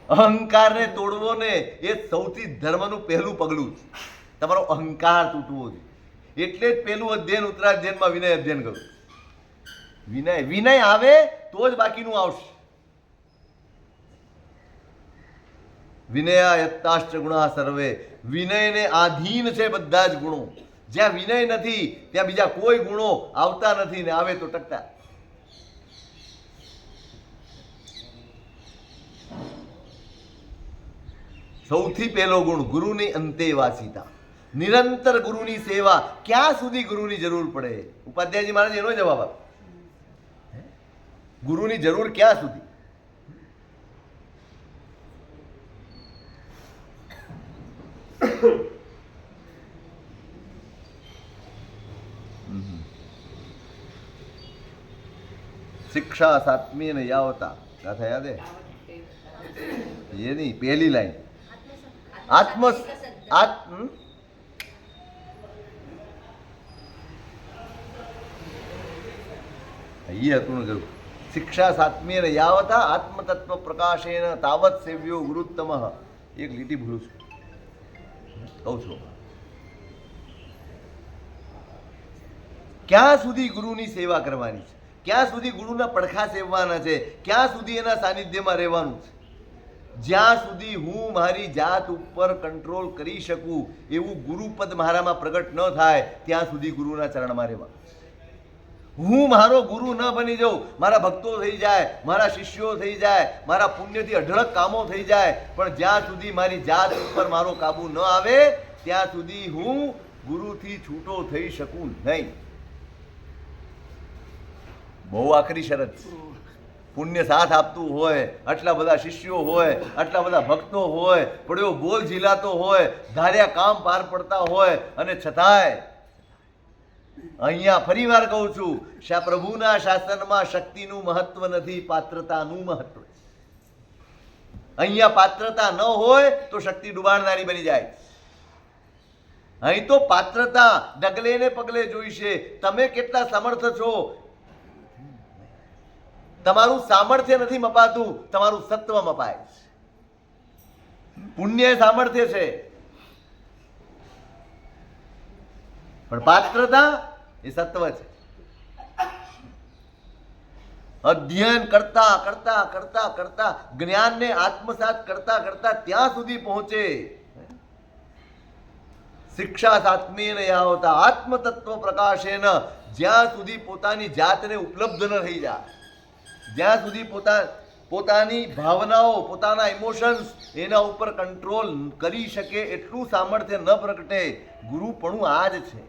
અહંકારને તોડવો ને એ સૌથી ધર્મનું પહેલું પગલું છે. તમારો અહંકાર તૂટવો જોઈએ. એટલે જ પહેલું અધ્યયન ઉત્તરાધ્યયનમાં વિનય અધ્યયન કરું. વિનય આવે તો જ બાકીનું આવશે. વિનયાયત્તાશ્ચ ગુણા સર્વે, વિનયને આધીન છે બધા જ ગુણો. જ્યાં વિનય નથી ત્યાં બીજા કોઈ ગુણો આવતા નથી, ને આવે તો ટકતા. સૌથી પહેલો ગુણ ગુરુની અંતેવાસિતા, નિરંતર ગુરુની સેવા. ક્યાં સુધી ગુરુની જરૂર પડે? ઉપાધ્યાયજી મહારાજ એનો જવાબ આપે, ગુરુની જરૂર ક્યાં સુધી? શિક્ષા સાત્મી ને યાવતા, ગાથા યાદ હે? ये नहीं, पहली लाइन आत्म आत्म ये હતું ને કરું. શિક્ષા સાત્મ્યેન યાવતા આત્મતત્વ પ્રકાશેન તાવત સેવ્યો ગુરુત્તમઃ. એક લીટી ભૂલું છું, કહું છું. ક્યાં સુધી ગુરુની સેવા કરવાની છે? ક્યાં સુધી ગુરુના પડખા સેવવાના છે? ક્યાં સુધી એના સાનિધ્યમાં રહેવાનું છે? જ્યાં સુધી હું મારી જાત ઉપર કંટ્રોલ કરી શકું એવું ગુરુપદ મારામાં પ્રગટ ન થાય ત્યાં સુધી ગુરુના ચરણમાં રહેવા. હું મારો ગુરુ ન બની જાઉં, મારા ભક્તો થઈ જાય, મારા શિષ્યો થઈ જાય, મારા પુણ્યથી અઢળક કામો થઈ જાય, પણ જ્યાં સુધી મારી જાત ઉપર મારો કાબુ ન આવે ત્યાં સુધી હું ગુરુથી છૂટો થઈ શકું નહીં. બહુ આખરી શરત છે. પુણ્ય સાથ આપતું હોય, આટલા બધા શિષ્યો હોય, આટલા બધા ભક્તો હોય, પડ્યો બોલ ઝીલાતો હોય, ધાર્યા કામ પાર પડતા હોય, અને છતાંય અહીંયા ફરી વાર કહું છું, પ્રભુના શાસનમાં શક્તિનું મહત્વ નથી, પાત્રતાનું મહત્વ છે. અહીંયા પાત્રતા ન હોય તો શક્તિ ડુબાડનારી બની જાય. અહીં તો પાત્રતા ડગલે ને પગલે જોઈશે. તમે કેટલા સમર્થ છો? તમારું સામર્થ્ય નથી મપાતું, તમારું સત્વ મપાય છે. પુણ્ય સામર્થ્ય છે, પણ પાત્રતા એ સત્વ છે. અધ્યયન કરતા કરતા કરતા કરતા જ્ઞાનને આત્મસાત કરતા કરતા ત્યાં સુધી પહોંચે. શિક્ષા સાત્મેન યાવતા આત્મતત્વ પ્રકાશેન, જ્યાં સુધી પોતાની જાતને ઉપલબ્ધ ન થઈ જાય, જ્યાં સુધી પોતાની ભાવનાઓ, પોતાના ઇમોશન્સ એના ઉપર કંટ્રોલ કરી શકે એટલું સામર્થ્ય ન પ્રગટે. ગુરુપણું આ જ છે.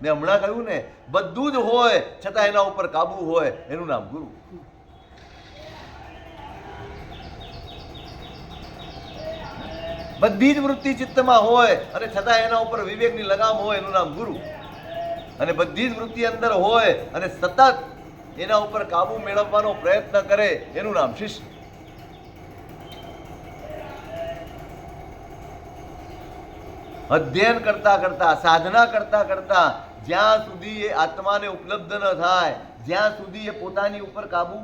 મેં હમણાં કહ્યું ને, બધું જ હોય છતાં એના ઉપર કાબુ હોય, એનું નામ ગુરુ. બધી જ વૃત્તિ ચિત્તમાં હોય અને છતાં એના ઉપર વિવેકની લગામ હોય, એનું નામ ગુરુ. અને બધી જ વૃત્તિ અંદર હોય અને સતત એના ઉપર કાબુ મેળવવાનો પ્રયત્ન કરે, એનું નામ શિષ્ય. અધ્યયન કરતા કરતા, સાધના કરતા કરતા જ્યાં સુધી એ આત્માને ઉપલબ્ધ ન થાય, જ્યાં સુધી એ પોતાની ઉપર કાબુ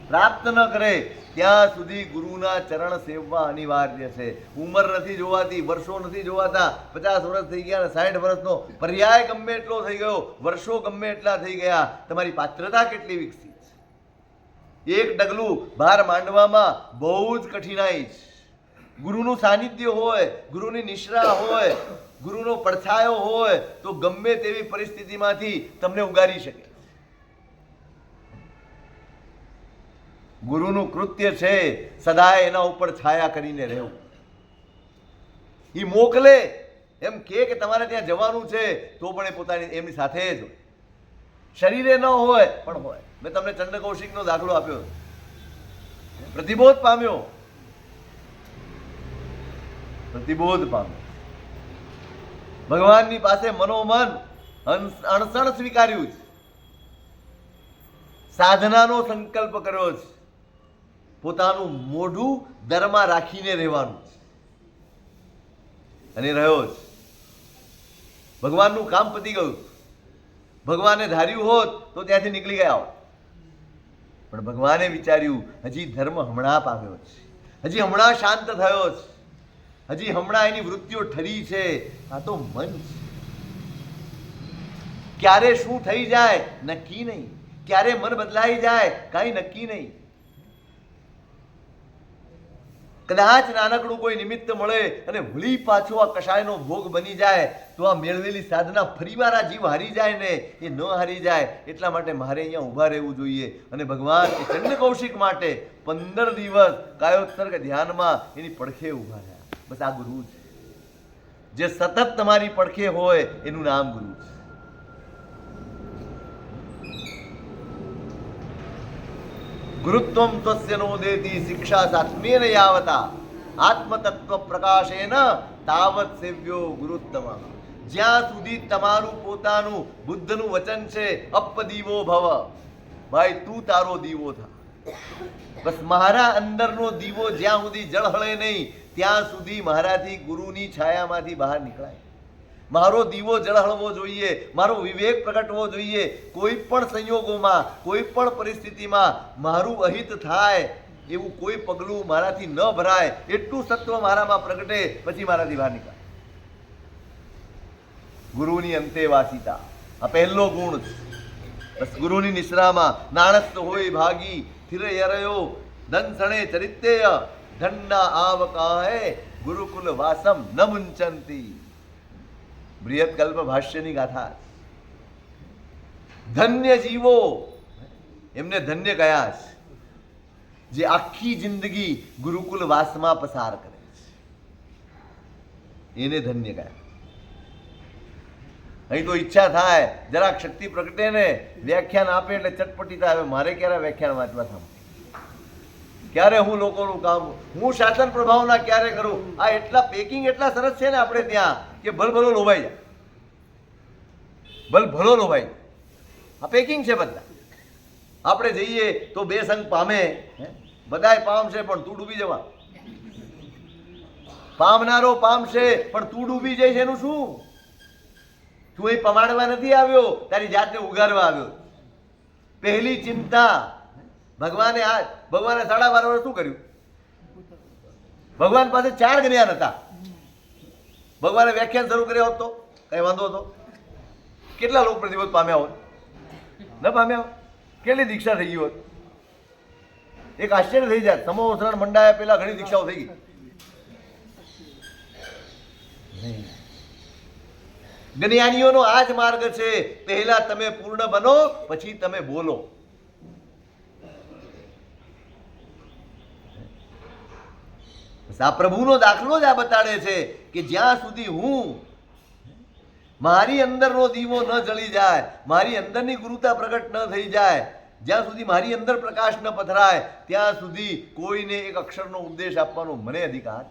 પ્રાપ્ત ન કરે, ત્યાં સુધી ગુરુના ચરણ સેવવા અનિવાર્ય છે. ઉંમર નથી જોવાતી, વર્ષો નથી જોવાતા. 50 વર્ષ થઈ ગયા, 60 વર્ષનો પર્યાય ગમે એટલો થઈ ગયો, વર્ષો ગમે એટલા થઈ ગયા, તમારી પાત્રતા કેટલી વિકસી છે. એક ડગલું બહાર માંડવામાં બહુ જ કઠિનાઈ છે. ગુરુનું સાનિધ્ય હોય, ગુરુની નિશ્રા હોય, ગુરુનો પડછાયો હોય તો ગમે તેવી પરિસ્થિતિમાંથી તમને ઉગારી શકે. ગુરુનું કૃત્ય છે સદાય એના ઉપર છાયા કરીને રહેવું. એ મોકલે એમ કે તમારે ત્યાં જવાનું છે તો પણ એ પોતાની એમની સાથે જ હોય. શરીરે ન હોય પણ હોય. મેં તમને ચંડ કૌશિકનો દાખલો આપ્યો, પ્રતિબોધ પામ્યો, પ્રતિબોધ પામ્યો, ભગવાનની પાસે મનોમન અણસણ સ્વીકાર્યું છે, સાધનાનો સંકલ્પ કર્યો છે, પોતાનું મોઢું દરમાં રાખીને રહેવાનું છે અને રહ્યો છે. ભગવાનનું કામ પતી ગયું. ભગવાને ધાર્યું હોત તો ત્યાંથી નીકળી ગયા હોત, પણ ભગવાને વિચાર્યું હજી ધર્મ હમણાં પામ્યો છે, હજી હમણાં શાંત થયો છે, હજી હમણાં એની વૃત્તિઓ ઠરી છે. આ તો મન છે. ક્યારે શું થઈ જાય નક્કી નહીં, ક્યારે મન બદલાઈ જાય કાંઈ નક્કી નહીં. કદાચ નાનકડું કોઈ નિમિત્ત મળે અને વળી પાછો આ કષાયનો ભોગ બની જાય તો આ મેળવેલી સાધના ફરીવાર આ જીવ હારી જાય ને, એ ન હારી જાય એટલા માટે મારે અહીંયા ઊભા રહેવું જોઈએ. અને ભગવાન એ ચંડ કૌશિક માટે 15 દિવસ કાયોત્સર્ગ ધ્યાનમાં એની પડખે ઊભા રહ્યા. બસ આ ગુરુ છે. જે સતત તમારી પડખે હોય એનું નામ ગુરુ છે. ગુરુત્વમ ત્વસ્ય નોદેતિ શિક્ષા સાત્મેન યાવતા આત્મતત્વ પ્રકાશેન તાવત સેવ્યો ગુરુત્તમ. જ્યાં સુધી તમારું પોતાનું બુદ્ધનું વચન છે અપદીવો ભવ, ભાઈ તું તારો દીવો થા. બસ મારા અંદરનો દીવો જ્યાં સુધી જળહળે નહીં ત્યાં સુધી મારાથી ગુરુની છાયામાંથી બહાર નીકળાય. મારો દીવો જળહળવો જોઈએ, મારો વિવેક પ્રગટવો જોઈએ. કોઈ પણ સંયોગોમાં, કોઈ પણ પરિસ્થિતિમાં મારું અહિત થાય એવું કોઈ પગલું મારાથી ન ભરાય એટલું સત્વ મારામાં પ્રગટે પછી મારાથી બહાર નીકળાય. ગુરુની અંતેવાસિતા આ પહેલો ગુણ છે. બસ ગુરુની નિશ્રામાં નાણસ્ત હોય ભાગી થિરયરયો દંસણે ચરિત્રેય ધન્ના આવકાહે ગુરુકુલ વાસમ ન મુંચંતી. બૃહત્કલ્પ ભાષ્યની ગાથા. ધન્ય જીવો, એમને ધન્ય કયા છે જે આખી જિંદગી ગુરુકુલ વાસમાં પસાર કરે છે, એને ધન્ય કયા. અહીં તો ઈચ્છા થાય જરાક શક્તિ પ્રગટે ને વ્યાખ્યાન આપે એટલે ચટપટીતા આવે. મારે ક્યારે વ્યાખ્યાન વાંચવા થામ, ક્યારે હું લોકોનું કામ, હું શાસન પ્રભાવના ક્યારે કરું. આ એટલા પેકિંગ એટલા સરસ છે ને આપણે ત્યાં કે ભલભલો લોભાઈ જાય, ભલભલો લોભાઈ જાય. આ પેકિંગ છે બધા. આપણે જઈએ તો બે સંગ પામે, બધાય પામશે પણ તું ડૂબી જવા. પામનારો પામશે પણ તું ડૂબી જઈશ એનું શું? તું એ પમાડવા નથી આવ્યો, તારી જાતને ઉગારવા આવ્યો. પહેલી ચિંતા ભગવાને 12.5 વર્ષ શું કર્યું? ભગવાન પાસે 4 જ્ઞાન હતા. ભગવાને વ્યાખ્યાન શરૂ કર્યા હોત તો કઈ વાંધો હતો? કેટલા લોક પ્રતિબોધ પામ્યા હોત? ન પામ્યા હોત? કેટલી દીક્ષા થઈ ગઈ હોત? એક આશ્ચર્ય થઈ જાય. સમોસરણ મંડાયા પેલા ઘણી દીક્ષાઓ થઈ ગઈ. જ્ઞાનીઓનો આ જ માર્ગ છે. પહેલા તમે પૂર્ણ બનો, પછી તમે બોલો. આ પ્રભુનો દાખલો જ આ બતાડે છે કે જ્યાં સુધી હું મારી અંદરનો દીવો ન જળી જાય, મારી અંદરની ગુરુતા પ્રગટ ન થઈ જાય, જ્યાં સુધી મારી અંદર પ્રકાશ ન પથરાય, ત્યાં સુધી કોઈને એક અક્ષરનો ઉપદેશ આપવાનો મને અધિકાર.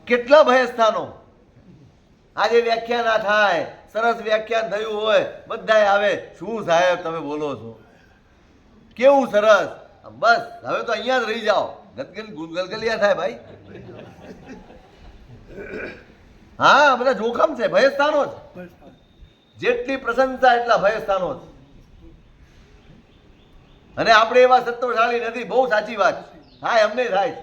કેટલા ભયસ્થાનો આજે વ્યાખ્યાન ના થાય, સરસ વ્યાખ્યાન થયું હોય, બધાય આવે, શું સાહેબ તમે બોલો છો, કેવું સરસ, બસ હવે તો અહીંયા જ રહી જાઓ. ગલગલિયા થાય ભાઈ. હા, બધા જોખમ છે, ભયસ્થાનો જ. જેટલી પ્રશંસા એટલા ભયસ્થાનો જ. અને આપણે એવા સત્વશાળી નથી. બહુ સાચી વાત. હા, એમને થાય.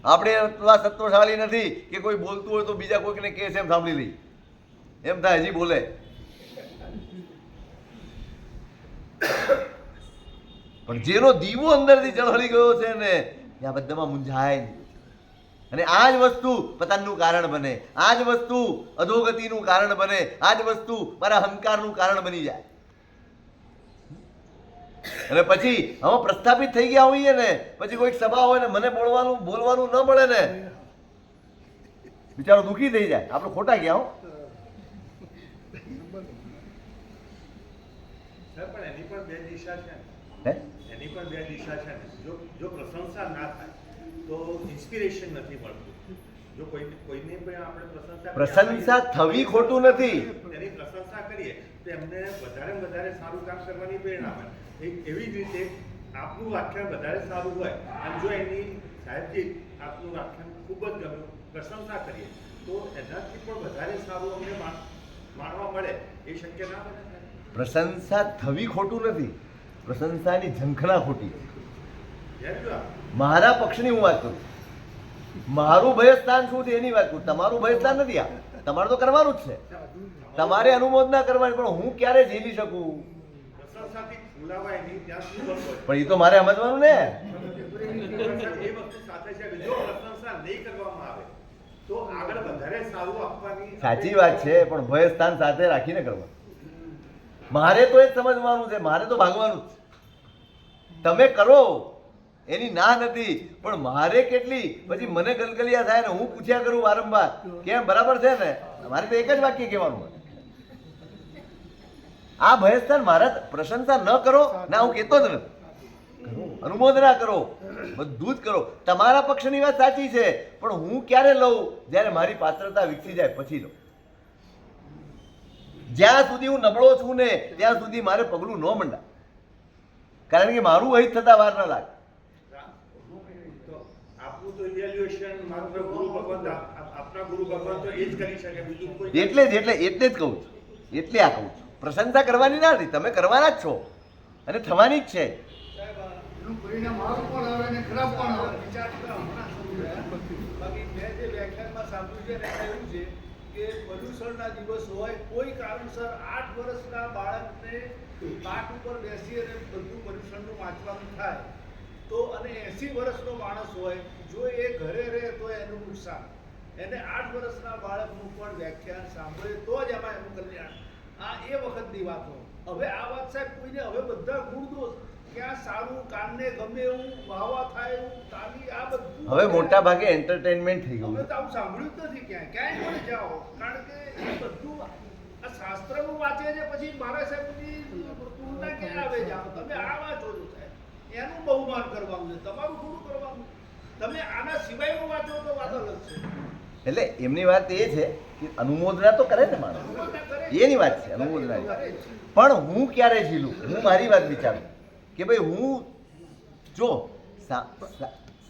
આપણે એટલા સત્વશાળી નથી કે કોઈ બોલતું હોય તો બીજા કોઈકને કહે છે એમ સાંભળી લઈ, એમ થાય હજી બોલે. પણ જેનો દીવો અંદરથી જળહળી ગયો છે ને, ત્યાં બધામાં મૂંઝાય નહીં. અને આ જ વસ્તુ પતનનું કારણ બને, આ જ વસ્તુ અધોગતિનું કારણ બને, આ જ વસ્તુ મારા અહંકારનું કારણ બની જાય. અને પછી હવે પ્રસ્થાપિત થઈ ગયા હોઈએ ને, પછી કોઈક સભા હોય ને મને બોલવાનું ન મળે ને, બિચારો દુઃખી થઈ જાય. આપણે ખોટા ગયા હો. પણ એની પણ બે દિશા છે. હે? એની પણ બે દિશા છે. જો પ્રશંસા ના થાય તો ઇન્સ્પિરેશન નથી મળતું. જો કોઈને પણ આપણે પ્રશંસા થવી ખોટું નથી. એની પ્રશંસા કરીએ તો એમને વધારે વધારે સારું કામ કરવાની પ્રેરણા મળે. એવી જ રીતે આપનું વ્યાખ્યાન વધારે સારું હોય અને જો એની સાહેબજી આપનું વ્યાખ્યાન ખૂબ જ ગમ્યું, પ્રશંસા કરીએ તો એનાથી પણ વધારે સારું અમને માણવા મળે. એ શક્ય ના બને. પ્રશંસા થવી ખોટું નથી, પ્રશંસાની ઝંખના ખોટી. મારા પક્ષની હું વાત કરું, મારું ભયસ્થાન શું છે એની વાત કરું. તમારું ભયસ્થાન નથી. આ તમારે તો કરવાનું જ છે, તમારે અનુમોદના કરવાની. પણ હું ક્યારે ઝીલી શકું? પણ એ તો મારે સમજવાનું ને. સાચી વાત છે, પણ ભયસ્થાન સાથે રાખીને કરવાનું. મારે તો એ જ સમજવાનું છે, મારે તો ભાગવાનું જ. તમે કરો એની ના નથી, પણ મારે કેટલી પછી મને ગલગલિયા થાય ને હું પૂછ્યા કરું વારંવાર કેમ બરાબર છે ને, મારે તો એક જ વાક્ય કહેવાનું. આ ભયસ્થાન મારા પ્રશંસા ન કરો ના, હું કહેતો જ નથી. અનુમોદના કરો, બધું જ કરો. તમારા પક્ષની વાત સાચી છે, પણ હું ક્યારે લઉં? જ્યારે મારી પાત્રતા વિકસી જાય પછી લઉં. જ્યાં સુધી હું નબળો છું ને ત્યાં સુધી મારે પગલું ન મંડાય, કારણ કે મારું અહિત થતા વાર ના લાગે. એટલે જ કહું છું, એટલે આ કહું છું. પ્રશંસા કરવાની ના નથી, તમે કરવાના જ છો અને થવાની જ છે. એનું પરિણામ સારું પણ આવે અને ખરાબ પણ આવે. બાકી મેં જે વ્યાખ્યાનમાં સાંભળ્યું છે ને, એવું છે કે પ્રદૂષણના દિવસ હોય, કોઈ કારણસર 8 વર્ષના બાળકને પાઠ ઉપર બેસી અને બધું પ્રદૂષણનું વાંચવાનું થાય તો, અને 80 વર્ષનો માણસ હોય, જો એ ઘરે રહે તો એનું નુકસાન. એને 8 વર્ષના બાળકનું પણ વ્યાખ્યાન સાંભળે તો જ એમાં એનું કલ્યાણ. આ એ વખતની વાતો. હવે આ વાત સાહેબ કોઈને હવે બધા ગુણ દોષ ક્યાં સારું, કાનને ગમે એવું વાવા થાય એવું તાલી, આ બધું હવે મોટા ભાગે એન્ટરટેનમેન્ટ થઈ ગયું. હવે તો આવું સાંભળ્યું જ નથી ક્યાંય પણ જાઓ, કારણ કે એ બધું આ શાસ્ત્રનું વાંચે છે, પછી મારા સાહેબની તુલના ક્યાં આવે જાઓ. તમે આ વાંચો છો સાહેબ, એનું બહુમાન કરવાનું છે, તમારું થોડું કરવાનું. તમે આના સિવાયનું વાંચો તો વાત અલગ છે. એટલે એમની વાત એ છે કે અનુમોદના તો કરે ને માણસ, એની વાત છે અનુમોદના. પણ હું ક્યારે ઝીલું? હું મારી વાત વિચારું કે ભાઈ હું જો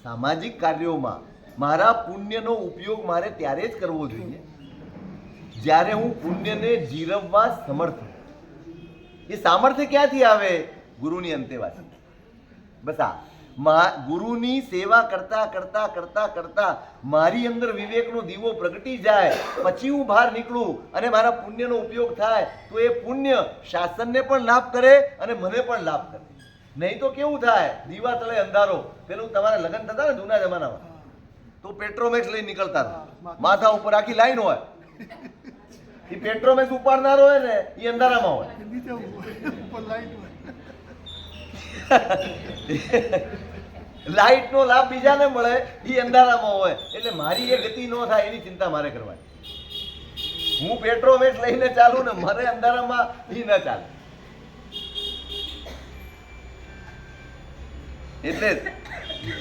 સામાજિક કાર્યોમાં મારા પુણ્યનો ઉપયોગ મારે ત્યારે જ કરવો જોઈએ જ્યારે હું પુણ્યને જીરવવા સમર્થ હું. એ સામર્થ્ય ક્યાંથી આવે? ગુરુની અંતેવાસી. બસ આ ગુરુની સેવા કરતા કરતા કરતા કરતા મારી અંદર વિવેકનો દીવો પ્રગટી જાય, પછી હું બહાર નીકળું અને મારા પુણ્યનો ઉપયોગ થાય તો એ પુણ્ય શાસનને પણ લાભ કરે અને મને પણ લાભ કરે. નહીં તો કેવું થાય, દીવા તળે અંધારો. પેલું તમારે લગ્ન થતા ને જૂના જમાનામાં, તો પેટ્રોમેક્સ લઈને નીકળતા હતા, માથા ઉપર આખી લાઈન હોય, એ પેટ્રોમેક્સ ઉપાડનારો હોય ને એ અંધારામાં હોય. નીચે ઉપર લાઈટ હોય. લાઈટ નો લાભ બીજાને મળે એ અંધારામાં હોય. એટલે મારી એ ગતિ ન થાય એની ચિંતા મારે કરવાની. હું પેટ્રોમેક્સ લઈને ચાલું ને મારે અંધારામાં એ ન ચાલે. એટલે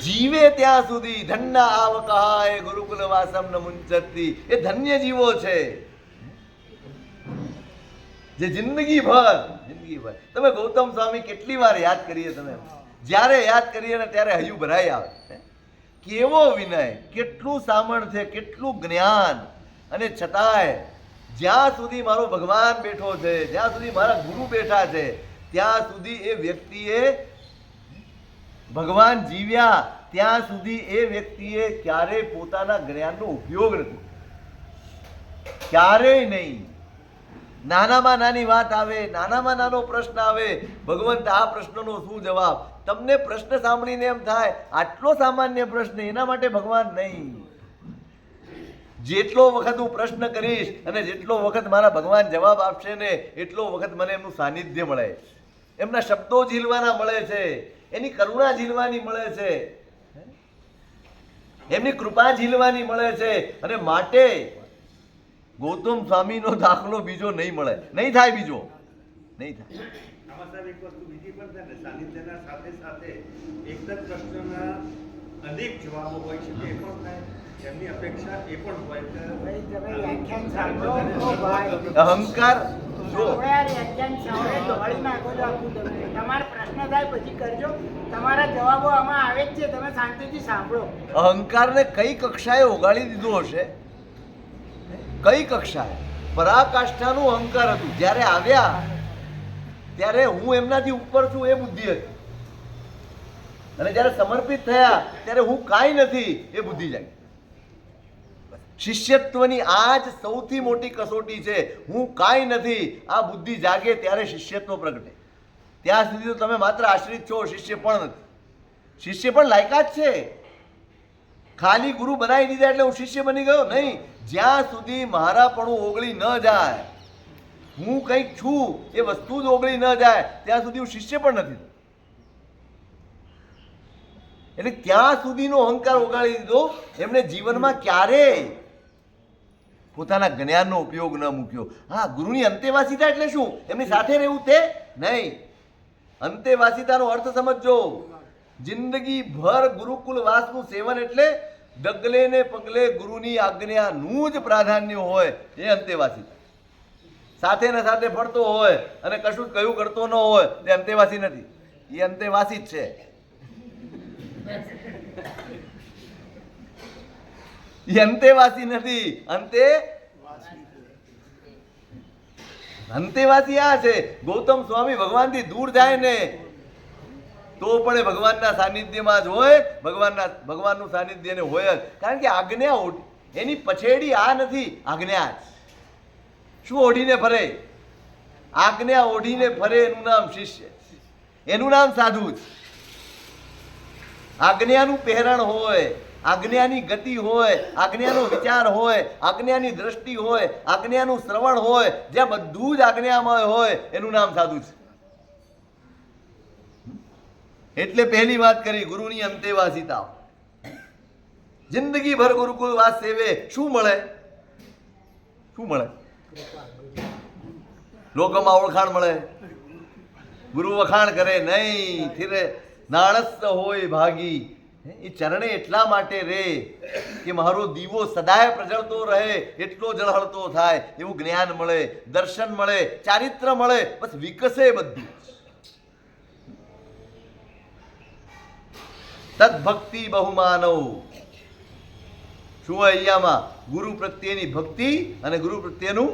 જીવે ત્યાં સુધી ધન્ના આવકાય ગુરુકુલ વાસમ ન મુંચતી, એ ધન્ય જીવો છે જે જિંદગી ભર તમે ગૌતમ સ્વામી કેટલી વાર યાદ કરીએ, તમે જ્યારે યાદ કરીએ ને ત્યારે હૈયું ભરાઈ આવે. કેવો વિનય, કેટલું સામર્થ્ય, કેટલું જ્ઞાન, અને છતાંય જ્યાં સુધી મારો ભગવાન બેઠો છે, જ્યાં સુધી મારા ગુરુ બેઠા છે, ત્યાં સુધી એ વ્યક્તિએ ભગવાન જીવ્યા ત્યાં સુધી એ વ્યક્તિએ ક્યારેય પોતાના જ્ઞાનનો ઉપયોગ નથી, ક્યારેય નહીં. નાનામાં નાની વાત આવે, નાનામાં નાનો પ્રશ્ન આવે, ભગવંત આ પ્રશ્નનો શું જવાબ? તમને પ્રશ્ન સાંભળીને એમ થાય આટલો સામાન્ય પ્રશ્ન, એના માટે ભગવાન નહીં. જેટલો વખત હું પ્રશ્ન કરીશ અને જેટલો વખત મારા ભગવાન જવાબ આપશે ને એટલો વખત મને એમનું સાનિધ્ય મળે, એમના શબ્દો ઝીલવાના મળે છે, એની કરુણા ઝીલવાની મળે છે, એમની કૃપા ઝીલવાની મળે છે. અને માટે ગૌતમ સ્વામીનો દાખલો બીજો નહીં મળે, નહીં થાય, બીજો નહીં થાય. આમાં સાહેબ એક વસ્તુ બીજી પણ છે ને, સાનિધ્યના સાથે સાથે એક જ પ્રશ્નના અનેક જવાબો હોય છે, એ પણ થાય. એમની અપેક્ષા એ પણ હોય કે ભાઈ તમે વ્યાખ્યાન સાંભળો તો ભાઈ અહંકાર જો યાર વ્યાખ્યાન સાંભળે દોડી નાખો છો આખું. તમે તમારો પ્રશ્ન થાય પછી કરજો, તમારા જવાબો આમાં આવે જ છે, તમે શાંતિથી સાંભળો. અહંકારને કઈ કક્ષાએ ઓગાળી દીધો હશે, કઈ કક્ષાએ? પરાકાષ્ઠાનું અહંકાર હતું. જ્યારે આવ્યા ત્યારે હું એમનાથી ઉપર છું એ બુદ્ધિ હતી, અને જ્યારે સમર્પિત થયા ત્યારે હું કાંઈ નથી એ બુદ્ધિ જાગી. શિષ્યત્વની આ જ સૌથી મોટી કસોટી છે. હું કાંઈ નથી, આ બુદ્ધિ જાગે ત્યારે શિષ્યત્વ પ્રગટે. ત્યાં સુધી તો તમે માત્ર આશ્રિત છો, શિષ્ય પણ નથી. શિષ્ય પણ લાયકાત છે. ખાલી ગુરુ બનાવી દીધા એટલે હું શિષ્ય બની ગયો નહીં. જ્યાં સુધી મારાપણું ઓગળી ન જાય, હું કંઈક છું એ વસ્તુ જ ઓગળી ન જાય ત્યાં સુધી હું શિષ્ય પણ નથી. એટલે ત્યાં સુધીનો અહંકાર ઓગાળી દીધો. એમણે જીવનમાં ક્યારેય પોતાના જ્ઞાનનો ઉપયોગ ન મૂક્યો. હા, ગુરુની અંતેવાસિતા એટલે શું? એમની સાથે રહેવું તે નહીં. અંતેવાસિતાનો અર્થ સમજો. જિંદગી ભર ગુરુકુલ વાસનું સેવન એટલે ડગલે ને પગલે ગુરુની આજ્ઞાનું જ પ્રાધાન્ય હોય, એ અંતેવાસિતા. સાથે ને સાથે ફરતો હોય અને કશું જ કયું કરતો ન હોય તે અંતેવાસી નથી, એ અંતેવાસી જ છે. એ અંતેવાસી નથી, અંતેવાસી આ છે. ગૌતમ સ્વામી ભગવાનથી દૂર જાય ને તો પણ એ ભગવાનના સાનિધ્યમાં જ હોય, ભગવાનનું સાનિધ્ય એને હોય જ. કારણ કે આજ્ઞા એની પછેડી આ નથી, આજ્ઞા જ. શું ઓઢીને ફરે? આજ્ઞા ઓઢીને ફરે એનું નામ શિષ્ય, એનું નામ સાધુ જ. આજ્ઞાનું પહેરણ હોય, આજ્ઞાની ગતિ હોય, આજ્ઞાનો વિચાર હોય, આજ્ઞાની દ્રષ્ટિ હોય, આજ્ઞાનું શ્રવણ હોય, જ્યાં બધું જ આજ્ઞામય હોય એનું નામ સાધુ છે. એટલે પહેલી વાત કરી ગુરુની અંતેવાસિતા. જિંદગી ભર ગુરુકુલ વાસ સેવે શું મળે? શું મળે? લોકોમાં ઓળખાણ મળે, ગુરુ વખાણ કરે નહીં. થીરે નાણસ્થ હોય ભાગી, એ ચરણે એટલા માટે રે કે મારો દીવો સદાય પ્રજળતો રહે, એટલો ઝળહળતો થાય. એવું જ્ઞાન મળે, દર્શન મળે, ચારિત્ર મળે, બસ વિકસે બધું. તદભક્તિ બહુમાનવ. શું હોય અહીંયામાં? ગુરુ પ્રત્યેની ભક્તિ અને ગુરુ પ્રત્યેનું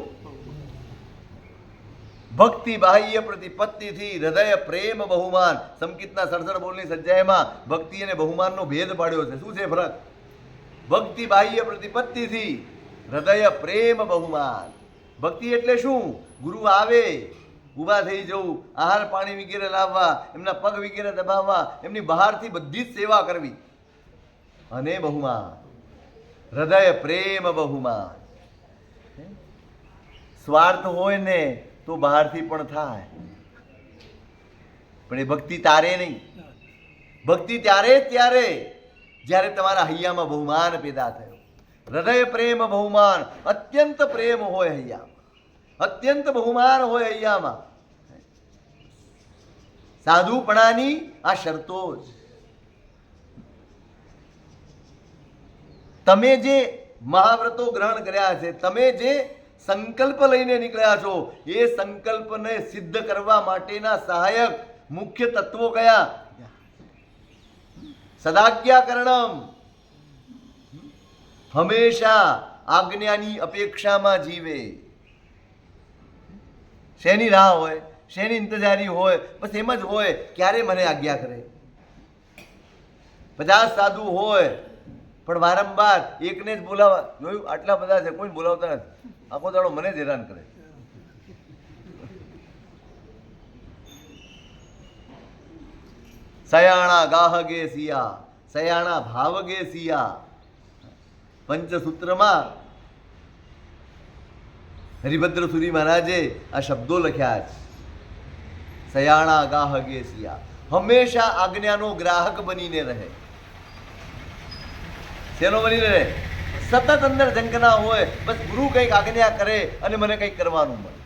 ભક્તિ બાહ્ય પ્રતિપત્તિથી હૃદય પ્રેમ બહુમાન. સંકિતના 67 બોલની સજ્જાયમાં ભક્તિ અને બહુમાનનો ભેદ પાડ્યો છે. શું છે ફરક? ભક્તિ બાહ્ય પ્રતિપત્તિથી હૃદય પ્રેમ બહુમાન. ભક્તિ એટલે શું? ગુરુ આવે, ઊભા થઈ જવું, આહાર પાણી વગેરે લાવવા, એમના પગ વગેરે દબાવવા, એમની બહારથી બધી જ સેવા કરવી. અને બહુમાન હૃદય પ્રેમ બહુમાન. સ્વાર્થ હોય ને તો બહારથી પણ થાય, પણ એ ભક્તિ તારે નહીં. ભક્તિ ત્યારે જ ત્યારે જ્યારે તમારા હૈયામાં બહુમાન પેદા થયો. હૃદય પ્રેમ બહુમાન. અત્યંત પ્રેમ હોય હૈયામાં, અત્યંત બહુમાન હોય હૈયામાં. સાધુપણાની આ શરતો જ. તમે જે મહાવ્રતો ગ્રહણ કર્યા છે, તમે જે સંકલ્પ લઈને નીકળ્યા છો, એ સંકલ્પને સિદ્ધ કરવા માટેના સહાયક મુખ્ય તત્વો કયા? સદાજ્ઞાકરણમ. હંમેશા આજ્ઞાની અપેક્ષામાં જીવે. શેની રાહ હોય, શેની ઇંતજારી હોય? બસ એમ જ હોય, ક્યારે મને આજ્ઞા કરે. 50 સાધુ હોય પણ વારંવાર એકને જ બોલાવા. જોયું, આટલા બધા છે, કોઈ બોલાવતા નથી. આખો દાડો મને જ હેરાન કરે. સયાણા ગાહગે સિયા, સયાણા ભાવગે સિયા. પંચસૂત્રમાં હરિભદ્ર સુરી મહારાજે આ શબ્દો લખ્યા છે. સયાણા ગાહગે સિયા. હંમેશા આજ્ઞાનો ગ્રાહક બનીને રહે. શેનો બનીને રહે? સતત અંદર ઝંખના હોય, બસ ગુરુ કંઈક આજ્ઞા કરે અને મને કંઈક કરવાનું મળે.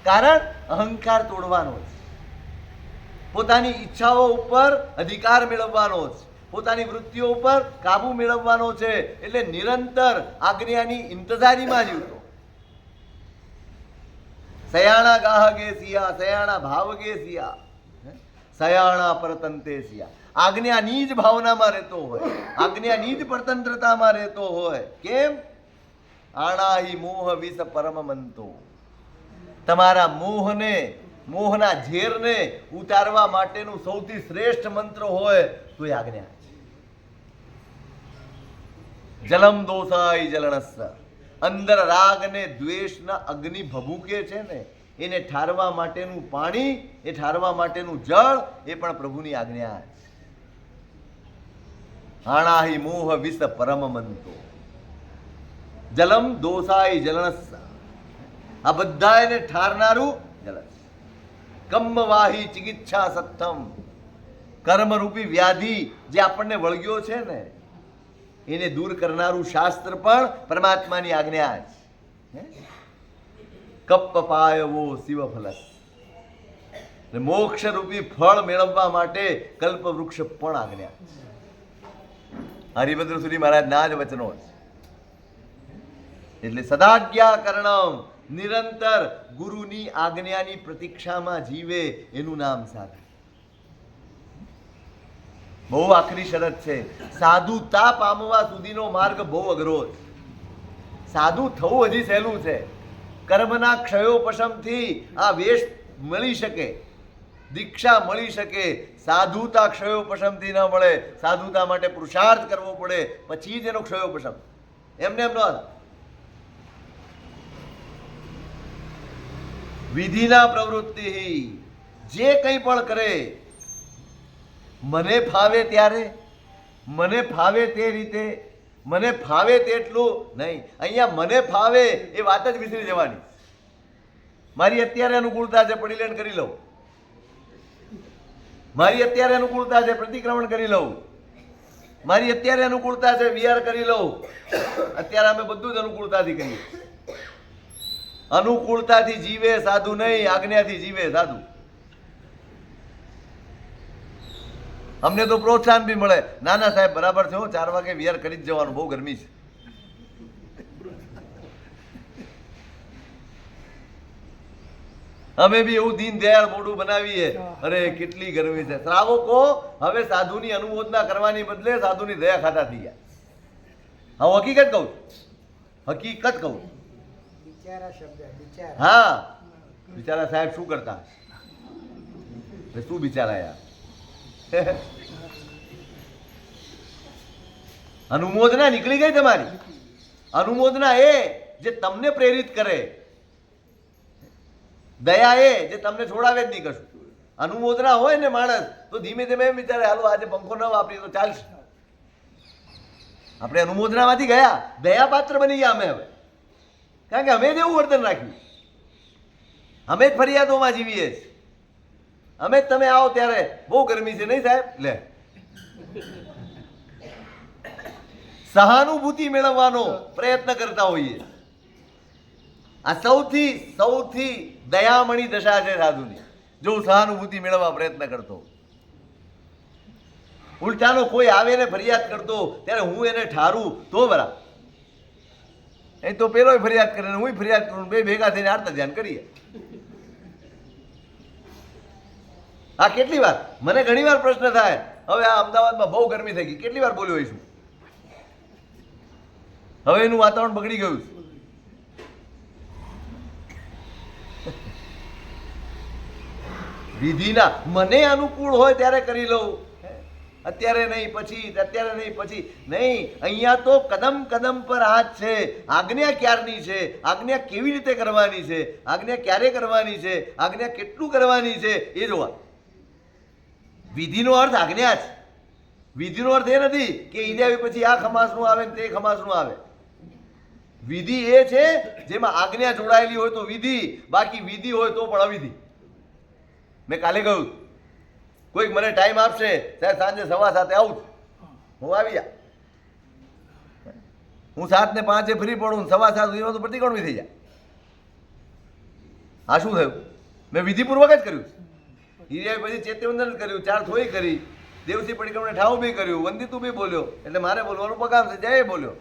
કારણ અહંકાર તોડવાનો છે, પોતાની ઈચ્છાઓ ઉપર અધિકાર મેળવવાનો છે, પોતાની વૃત્તિઓ ઉપર કાબુ મેળવવાનો છે. એટલે નિરંતર આજ્ઞાની ઇંતજારીમાં જીવતો. સયાણા ગાહગે સિયા, સયાણા ભાવગે સિયા, સયાણા પરતંતે સિયા. આજ્ઞાની જ ભાવનામાં રહેતો હોય, આજ્ઞાની જ પરતંત્રતામાં રહેતો હોય. કેમ? આણાહી મોહ વિષ પરમ મંતો. તમારા મોહને, મોહના ઝેરને ઉતારવા માટેનું સૌથી શ્રેષ્ઠ મંત્ર હોય તો એ આજ્ઞા છે. જલમ દોષાય જલણસ્સ. અંદર રાગ ને દ્વેષના અગ્નિ ભભૂકે છે ને, એને ઠારવા માટેનું પાણી, એ ઠારવા માટેનું જળ, એ પણ પ્રભુની આજ્ઞા છે. આણાહી મોહ વિષ પરમ મંતો. જલમ દોષાય જલણસ્સ. આ બધા એને ઠારનારું જલ. કમ્મવાહી ચિકિત્સા સત્તમ. કર્મરૂપી વ્યાધિ જે આપણને વળગ્યો છે ને, એને દૂર કરનારું શાસ્ત્ર પણ પરમાત્માની આજ્ઞા છે. કપ્પપાયવો શિવફલસ. મોક્ષ રૂપી ફળ મેળવવા માટે કલ્પ વૃક્ષ પણ આજ્ઞા છે. હરિભદ્ર સુરી મહારાજના જ વચનો છે. એટલે સદાજ્ઞાકરણમ. નિરંતર ગુરુની આજ્ઞાની પ્રતીક્ષામાં જીવે, એનું નામ સાધુ. બહુ આખરી શરત છે. સાધુતા પામવા સુધીનો માર્ગ બહુ અઘરો છે. સાધુ થવું હજી સહેલું છે. કર્મના ક્ષયોપશમથી આ વેશ મળી શકે, દીક્ષા મળી શકે. સાધુતા ક્ષયોપશમથી ન મળે. સાધુતા માટે પુરુષાર્થ કરવો પડે, પછી જ એનો ક્ષયોપશમ. એમને એમ ન. વિધિના પ્રવૃત્તિ જે કંઈ પણ કરે, મને ફાવે ત્યારે, મને ફાવે તે રીતે, મને ફાવે તેટલું નહીં. અહીંયા મને ફાવે એ વાત જ વિસરી જવાની. મારી અત્યારે અનુકૂળતા છે, પડી લેણ કરી લઉં. મારી અત્યારે અનુકૂળતા છે, પ્રતિક્રમણ કરી લઉં. મારી અત્યારે અનુકૂળતા છે, વિહાર કરી લઉં. અત્યારે અમે બધું જ અનુકૂળતાથી કરીએ. અનુકૂળતાથી જીવે સાધુ નહીં, આજ્ઞાથી જીવે સાધુ. અમને તો પ્રોત્સાહન બી મળે. ના ના સાહેબ બરાબર છે, 4 વાગે વિહાર કરી જ જવાનું, બહુ ગરમી છે. અમે બી એવું દીન દયાળ મોઢું બનાવીએ, અરે કેટલી ગરમી છે. શ્રાવકો હવે સાધુની અનુમોદના કરવાની બદલે સાધુની દયા ખાતા થઈ ગયા. હું હકીકત કહું, હકીકત કહું. બિચારા શબ્દ, બિચારા. હા, બિચારા સાહેબ શું કરતા હશે? શું બિચારા યાર અનુમોદના નીકળી ગઈ તમારી. અનુમોદના એ જે તમને પ્રેરિત કરે, દયા એ જે તમને છોડાવે જ નહીં કશું. અનુમોદના હોય ને માણસ તો ધીમે ધીમે એમ વિચારે હાલો આજે પંખો ન વાપરીએ તો ચાલશે. આપણે અનુમોદનામાંથી ગયા, દયાપાત્ર બની ગયા અમે હવે, કારણ કે અમે જ એવું વર્તન રાખ્યું. અમે જ ફરિયાદોમાં જીવીએ છીએ. અમે જ તમે આવો ત્યારે બહુ ગરમી છે નહીં સાહેબ, લે સહાનુભૂતિ મેળવવાનો પ્રયત્ન કરતા હોઈએ. આ સૌથી સૌથી દયામણી દશા છે સાધુની, જો હું સહાનુભૂતિ મેળવવા પ્રયત્ન કરતો. ઉલટાનો કોઈ આવે ને ફરિયાદ કરતો ત્યારે હું એને ઠારું તો બરાબર. એ તો પેલો ફરિયાદ કરે ને હું ફરિયાદ કરું, બે ભેગા થઈને આર્ત ધ્યાન કરીએ. આ કેટલી વાર મને ઘણી વાર પ્રશ્ન થાય, હવે આ અમદાવાદમાં બહુ ગરમી થઈ ગઈ, કેટલી વાર બોલ્યો હોઈશું. હવે એનું વાતાવરણ બગડી ગયું છે. વિધિના મને અનુકૂળ હોય ત્યારે કરી લઉં, અત્યારે નહીં પછી, અત્યારે નહીં પછી નહીં. અહીંયા તો કદમ કદમ પર હાથ છે. આજ્ઞા ક્યારની છે, આજ્ઞા કેવી રીતે કરવાની છે, આજ્ઞા ક્યારે કરવાની છે, આજ્ઞા કેટલું કરવાની છે એ જોવા. વિધિનો અર્થ આજ્ઞા છે. વિધિનો અર્થ એ નથી કે ઈડે આવી પછી આ ખમાસનું આવે ને તે ખમાસનું આવે. વિધિ એ છે જેમાં આજ્ઞા જોડાયેલી હોય તો વિધિ, બાકી વિધિ હોય તો પણ અવિધિ. મેં કાલે કહ્યું કોઈક મને ટાઈમ આપશે ત્યારે સાંજે 7:15 આવું છું, હું આવી જા. હું 7:05 ફ્રી પડું, 7:15 સુધીમાં તો પ્રતિક્રમણ થઈ જાય. આ શું થયું? મેં વિધિપૂર્વક જ કર્યું. હિરિયા પછી ચેત્યવંદન કર્યું, 4 થોઈ કરી, દેવસી પરિક્રમણે ઠાવ બી કર્યું, વંદિતું બી બોલ્યો, એટલે મારે બોલવાનું પગામ છે, જય બોલ્યો,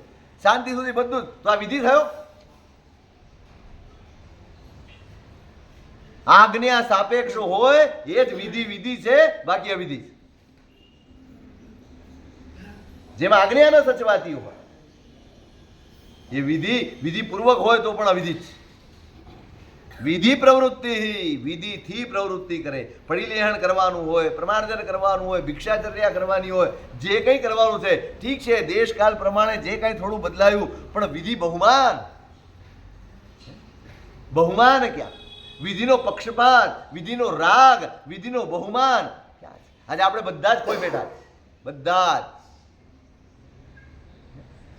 શાંતિ સુધી બધું જ. તો આ વિધિ થયો. આજ્ઞા સાપેક્ષ હોય એ જ વિધિ વિધિ છે, બાકી અવિધિ છે. જેમાં આજ્ઞા ન સચવાતી હોય એ વિધિ વિધિપૂર્વક હોય તો પણ અવિધિ છે. વિધિ પ્રવૃત્તિ, વિધિથી પ્રવૃત્તિ કરે. પડીલેહણ કરવાનું હોય, પ્રમાર્જન કરવાનું હોય, ભિક્ષાચર્યા કરવાની હોય, જે કંઈ કરવાનું છે ઠીક છે, દેશકાલ પ્રમાણે જે કંઈ થોડું બદલાયું, પણ વિધિ બહુમાન. બહુમાન ક્યાં? વિધિનો પક્ષપાત, વિધિનો રાગ, વિધિનો બહુમાન ક્યાં છે? આજે આપણે બધા જ કોઈ બેઠા, બધા જ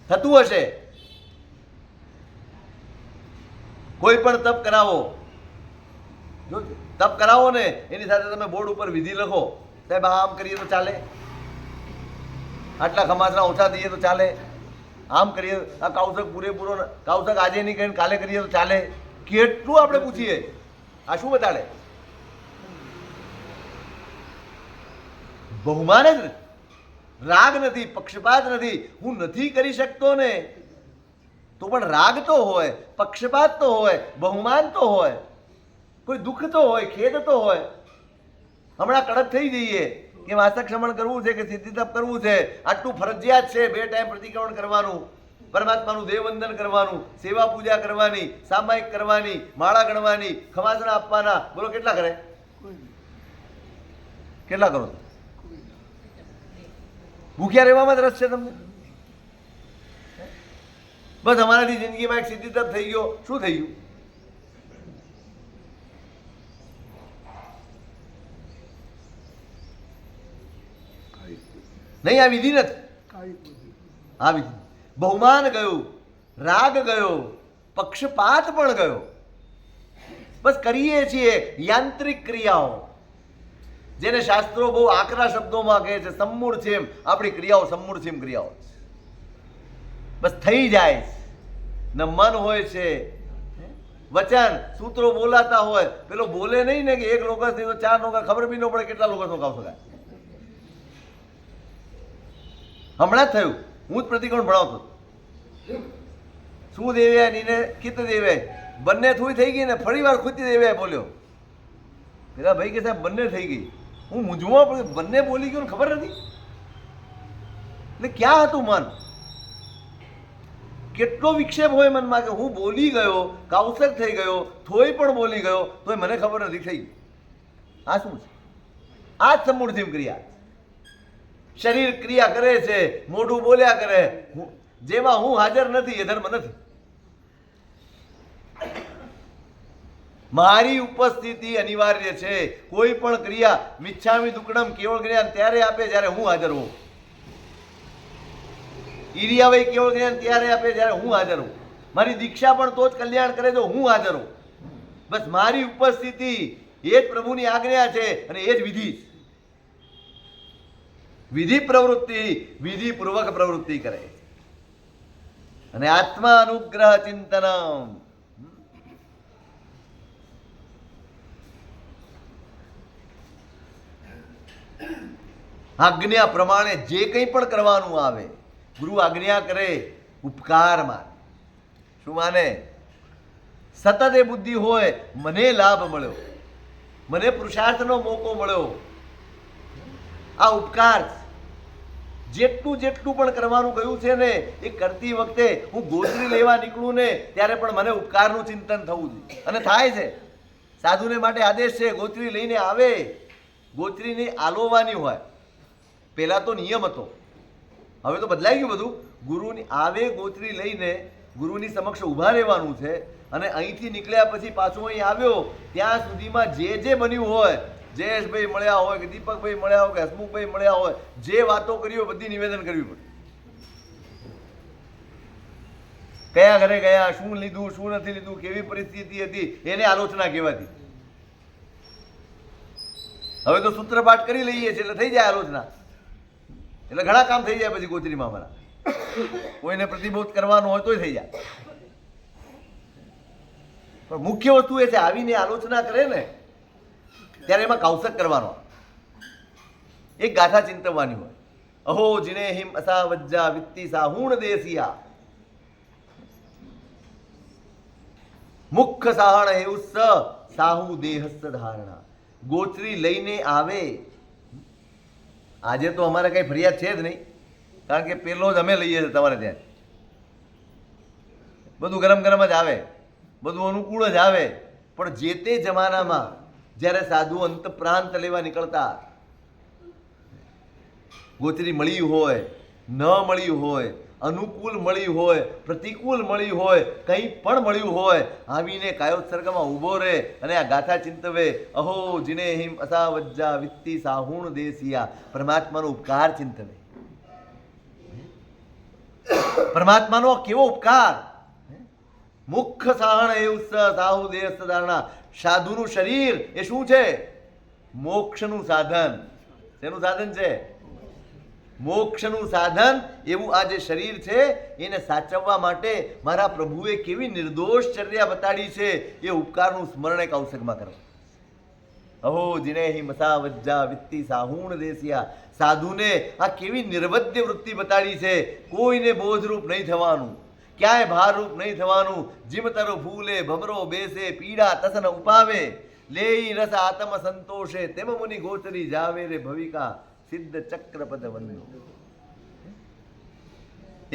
થતું હશે. કોઈ પણ તપ કરાવો, જો તપ કરાવો ને એની સાથે તમે બોર્ડ ઉપર વિધિ લખો, સાહેબ આમ કરીએ તો ચાલે, આટલા ખમાસના ઓછા દઈએ તો ચાલે, આમ કરીએ, આ કાઉસક પૂરેપૂરો, કાઉસક આજે નહીં કહીને કાલે કરીએ તો ચાલે. કેટલું આપણે પૂછીએ, આ શું બતાડે? બહુમાન જ નથી, રાગ નથી, પક્ષપાત નથી. હું નથી કરી શકતો ને તો પણ રાગ તો હોય, પક્ષપાત તો હોય, બહુમાન તો હોય, કોઈ દુઃખ તો હોય, ખેદ તો હોય. હમણાં કડક થઈ જઈએ કે વાસક ક્ષમણ કરવું છે કે સિદ્ધિ તપ કરવું છે, આટલું ફરજિયાત છે, 2 ટાઈમ પ્રતિક્રમણ કરવાનું, પરમાત્માનું દેવવંદન કરવાનું, સેવા પૂજા કરવાની, સામાયિક કરવાની, માળા ગણવાની, ખમાસણા આપવાના. બોલો કેટલા કરે? કેટલા કરો? ભૂખ્યા રહેવામાં જ રસ છે તમને? બસ અમારાથી જિંદગીમાં એક સિદ્ધિ તપ થઈ ગયો, શું થઈ ગયું? નહીં, આ વિધિ નથી. આ વિધિ બહુમાન ગયું, રાગ ગયો, પક્ષપાત પણ ગયો. બસ કરીએ છીએ યાંત્રિક ક્રિયાઓ, જેને શાસ્ત્રો બહુ આકરા શબ્દોમાં કહે છે સમ્મૂઢ. આપણી ક્રિયાઓ સમ્મૂઢ ક્રિયાઓ બસ થઈ જાય. ન મન હોય છે, વચન સૂત્રો બોલાતા હોય, પેલો બોલે નહીં ને કે 1 લોકસ નહીં તો 4 લોકસ, ખબર બી ન પડે કેટલા લોકસનો કાવ શકાય. હમણાં જ થયું, હું જ પ્રતિક્રમણ ભણાવતો. શું દેવ્યા નીને કિત દેવ્યા બંને થોડી થઈ ગઈ ને, ફરી વાર ખુદ દેવ્યા બોલ્યો. પેલા ભાઈ કે સાહેબ બંને થઈ ગઈ. હું મૂંઝવણ પડ્યો, બંને બોલી ગયું ખબર નથી. એટલે ક્યાં હતું મન? કેટલો વિક્ષેપ હોય મનમાં કે હું બોલી ગયો, કાઉસક થઈ ગયો, થોઈ પણ બોલી ગયો, તોય મને ખબર નથી થઈ. આ શું છે? આ જ સમૂળધીમ ક્રિયા. શરીર ક્રિયા કરે છે, મોઢું બોલ્યા કરે, જેમાં હું હાજર નથી એ ધર્મ નથી. મારી ઉપસ્થિતિ અનિવાર્ય છે. કોઈ પણ ક્રિયા મિચ્છામિ દુક્કડમ કેવળ જ્ઞાન ત્યારે આપે જ્યારે હું હાજર હોઉં. ઈરિયાવય કેવળ જ્ઞાન ત્યારે આપે જ્યારે હું હાજર હોઉં. મારી દીક્ષા પણ તો જ કલ્યાણ કરે જો હું હાજર હોઉં. બસ મારી ઉપસ્થિતિ એ જ પ્રભુની આજ્ઞા છે અને એ જ વિધિ. વિધિ પ્રવૃત્તિ વિધિપૂર્વક પ્રવૃત્તિ કરે અને આત્મા અનુગ્રહ ચિંતનમ. આજ્ઞા પ્રમાણે જે કંઈ પણ કરવાનું આવે, ગુરુ આજ્ઞા કરે ઉપકાર માને. શું માને? સતત એ બુદ્ધિ હોય મને લાભ મળ્યો, મને પુરુષાર્થનો મોકો મળ્યો, આ ઉપકાર. જેટલું જેટલું પણ કરવાનું કહ્યું છે ને એ કરતી વખતે હું ગોચરી લેવા નીકળું ને ત્યારે પણ મને ઉપકારનું ચિંતન થવું જોઈએ અને થાય છે. સાધુને માટે આદેશ છે ગોચરી લઈને આવે, ગોચરીને આલોવાની હોય. પહેલા તો નિયમ હતો, હવે તો બદલાઈ ગયું બધું. ગુરુની આવે ગોચરી લઈને ગુરુની સમક્ષ ઊભા રહેવાનું છે અને અહીંથી નીકળ્યા પછી પાછું અહીં આવ્યો ત્યાં સુધીમાં જે જે બન્યું હોય, જયેશભાઈ મળ્યા હોય કે દીપકભાઈ મળ્યા હોય કે હસમુખભાઈ મળ્યા હોય, જે વાતો કરી હોય બધી નિવેદન કરવી પડે. કયા ઘરે ગયા, શું લીધું, શું નથી લીધું, કેવી પરિસ્થિતિ હતી, એને આલોચના કહેવાતી. હવે તો સૂત્રપાઠ કરી લઈએ છીએ એટલે થઈ જાય આલોચના, એટલે ઘણા કામ થઈ જાય પછી ગોચરીમાં અમારા. કોઈને પ્રતિબોધ કરવાનો હોય તોય થઈ જાય. પણ મુખ્ય વસ્તુ એ છે આવીને આલોચના કરે ને ત્યારે એમાં કાઉસક કરવાનો, એક ગાથા ચિંતવવાની હોય. અહો જીને હિમ અસાવજ્જા વિત્તિ સાહુણ દેસિયા મુખ્ય સાહણ હે ઉસ્સ સાહુ દેહસ્થ ધારણા. ગોચરી લઈને આવે. આજે તો અમારે કઈ ફરિયાદ છે જ નહીં, કારણ કે પેલો જ અમે લઈએ છીએ તમારે ત્યાં. બધું ગરમ ગરમ જ આવે, બધું અનુકૂળ જ આવે. પણ જે તે જમાનામાં જ્યારે સાધુ અંત પ્રાંત લેવા નીકળતા, ગોચરી મળી હોય, ન મળી હોય, અનુકૂળ મળી હોય, પ્રતિકૂળ મળી હોય, કંઈ પણ મળ્યું હોય, આવીને કાયોત્સર્ગમાં ઊભો રહે અને આ ગાથા ચિંતવે. અહો જીને હિમ અસાવજ્જા વિત્તિ સાહુણ દેસિયા. પરમાત્માનો ઉપકાર ચિંતવે. પરમાત્માનો કેવો ઉપકાર! મુખ્ય સાહણ એ ઉત્સ સાહુ દેહસ્થ ધારણા. સાધુનું શરીર એ શું છે? મોક્ષનું સાધન. શેનું સાધન છે? મોક્ષનું સાધન. એવું આ જે શરીર છે એને સાચવવા માટે મારા પ્રભુએ કેવી નિર્દોષ ચર્યા બતાડી છે એ ઉપકારનું સ્મરણ એક અવસરમાં કરો. અહો જીનેહી મસાવજ્જા વિત્તિ સાહુણ દેસિયા. સાધુને આ કેવી નિર્વદ્ય વૃત્તિ બતાડી છે. કોઈને બોધરૂપ નહીં થવાનું, ક્યાંય ભારરૂપ નહીં થવાનું. જીમતરો ફૂલે ભમરો બેસે પીડા તસન ઉપાવે લેઈ રસ આત્મ સંતોષે તેમ મુનિ ગોચરી જાવે રે ભવિકા સિદ્ધ ચક્રપદ વંદો.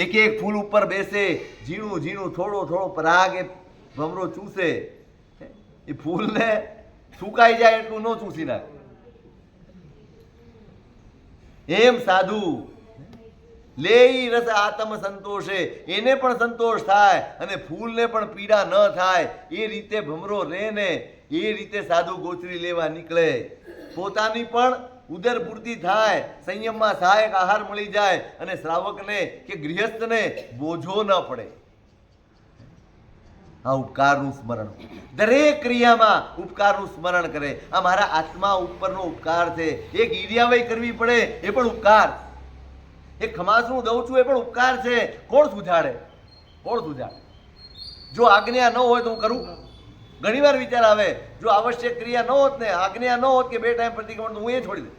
એક એક ફૂલ ઉપર બેસે, ઝીણું ઝીણું થોડો થોડો પરાગ એ ભમરો ચૂસે. એ ફૂલને સુકાઈ જાય એટલું ન ચૂસી નાખે. એમ સાધુ લેઈ રસ આત્મ સંતોષે, એને પણ સંતોષ થાય અને ફૂલને પણ પીડા ન થાય એ રીતે ભમરો રહે ને એ રીતે સાધુ ગોચરી લેવા નીકળે. પોતાની પણ ઉદર પૂર્તિ થાય, સંયમમાં સહાયક આહાર મળી જાય અને શ્રાવકને કે ગૃહસ્થને બોજો ન પડે. આ ઉપકારનું સ્મરણ, દરેક ક્રિયામાં ઉપકારનું સ્મરણ કરે. આ મારા આત્મા ઉપરનો ઉપકાર છે. એક ઈર્યાવય કરવી પડે એ પણ ઉપકાર, એક ખમાસનું દઉં છું એ પણ ઉપકાર છે. કોણ સુધાડે? કોણ સુધાડે? જો આજ્ઞા ન હોય તો હું કરું? ઘણી વાર વિચાર આવે જો આવશ્યક ક્રિયા ન હોત ને, આજ્ઞા ન હોત કે 2 ટાઈમ પ્રતિક્રમણ, તો હું એ છોડી દઉં.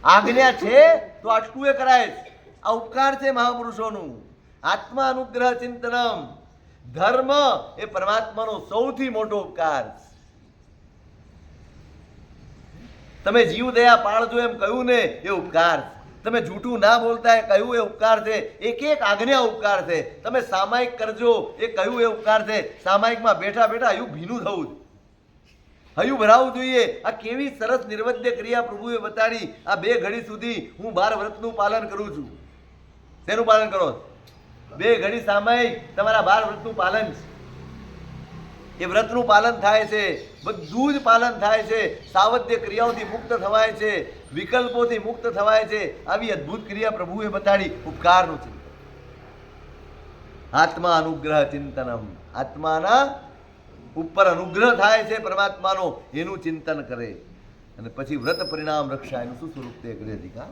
આજ્ઞા છે તો આટલું એ કરાય છે. આ ઉપકાર છે મહાપુરુષોનું. આત્મા અનુગ્રહ ચિંતનમ. ધર્મ એ પરમાત્માનો સૌથી મોટો ઉપકાર. તમે જીવ દયા પાળજો એમ કહ્યું ને એ ઉપકાર. તમે જૂઠું ના બોલતા એ કયું એ ઉપકાર છે, એક એક આજ્ઞા ઉપકાર છે. તમે સામાયિક કરજો એ કયું એ ઉપકાર છે. સામાયિકમાં બેઠા બેઠા હયું ભીનું થવું છે, હયું ભરાવું જોઈએ. આ કેવી સરસ નિર્વદ્ય ક્રિયા પ્રભુએ બતાડી. આ 2 ઘડી સુધી હું 12 વ્રતનું પાલન કરું છું. શેનું પાલન કરો? 2 ઘડી સામાયિક તમારા 12 વ્રતનું પાલન છે. એ વ્રતનું પાલન થાય છે, બધું જ પાલન થાય છે. સાવધ્ય ક્રિયાઓથી મુક્ત થવાય છે, વિકલ્પોથી મુક્ત થવાય છે. આવી અદ્ભુત ક્રિયા પ્રભુએ બતાડી. ઉપકારનું છે આત્મા અનુગ્રહ ચિંતનમ. આત્માના ઉપર અનુગ્રહ થાય છે પરમાત્માનો, એનું ચિંતન કરે અને પછી વ્રત પરિણામ રક્ષા. એનું શું સ્વરૂપ તે કરે દીકા?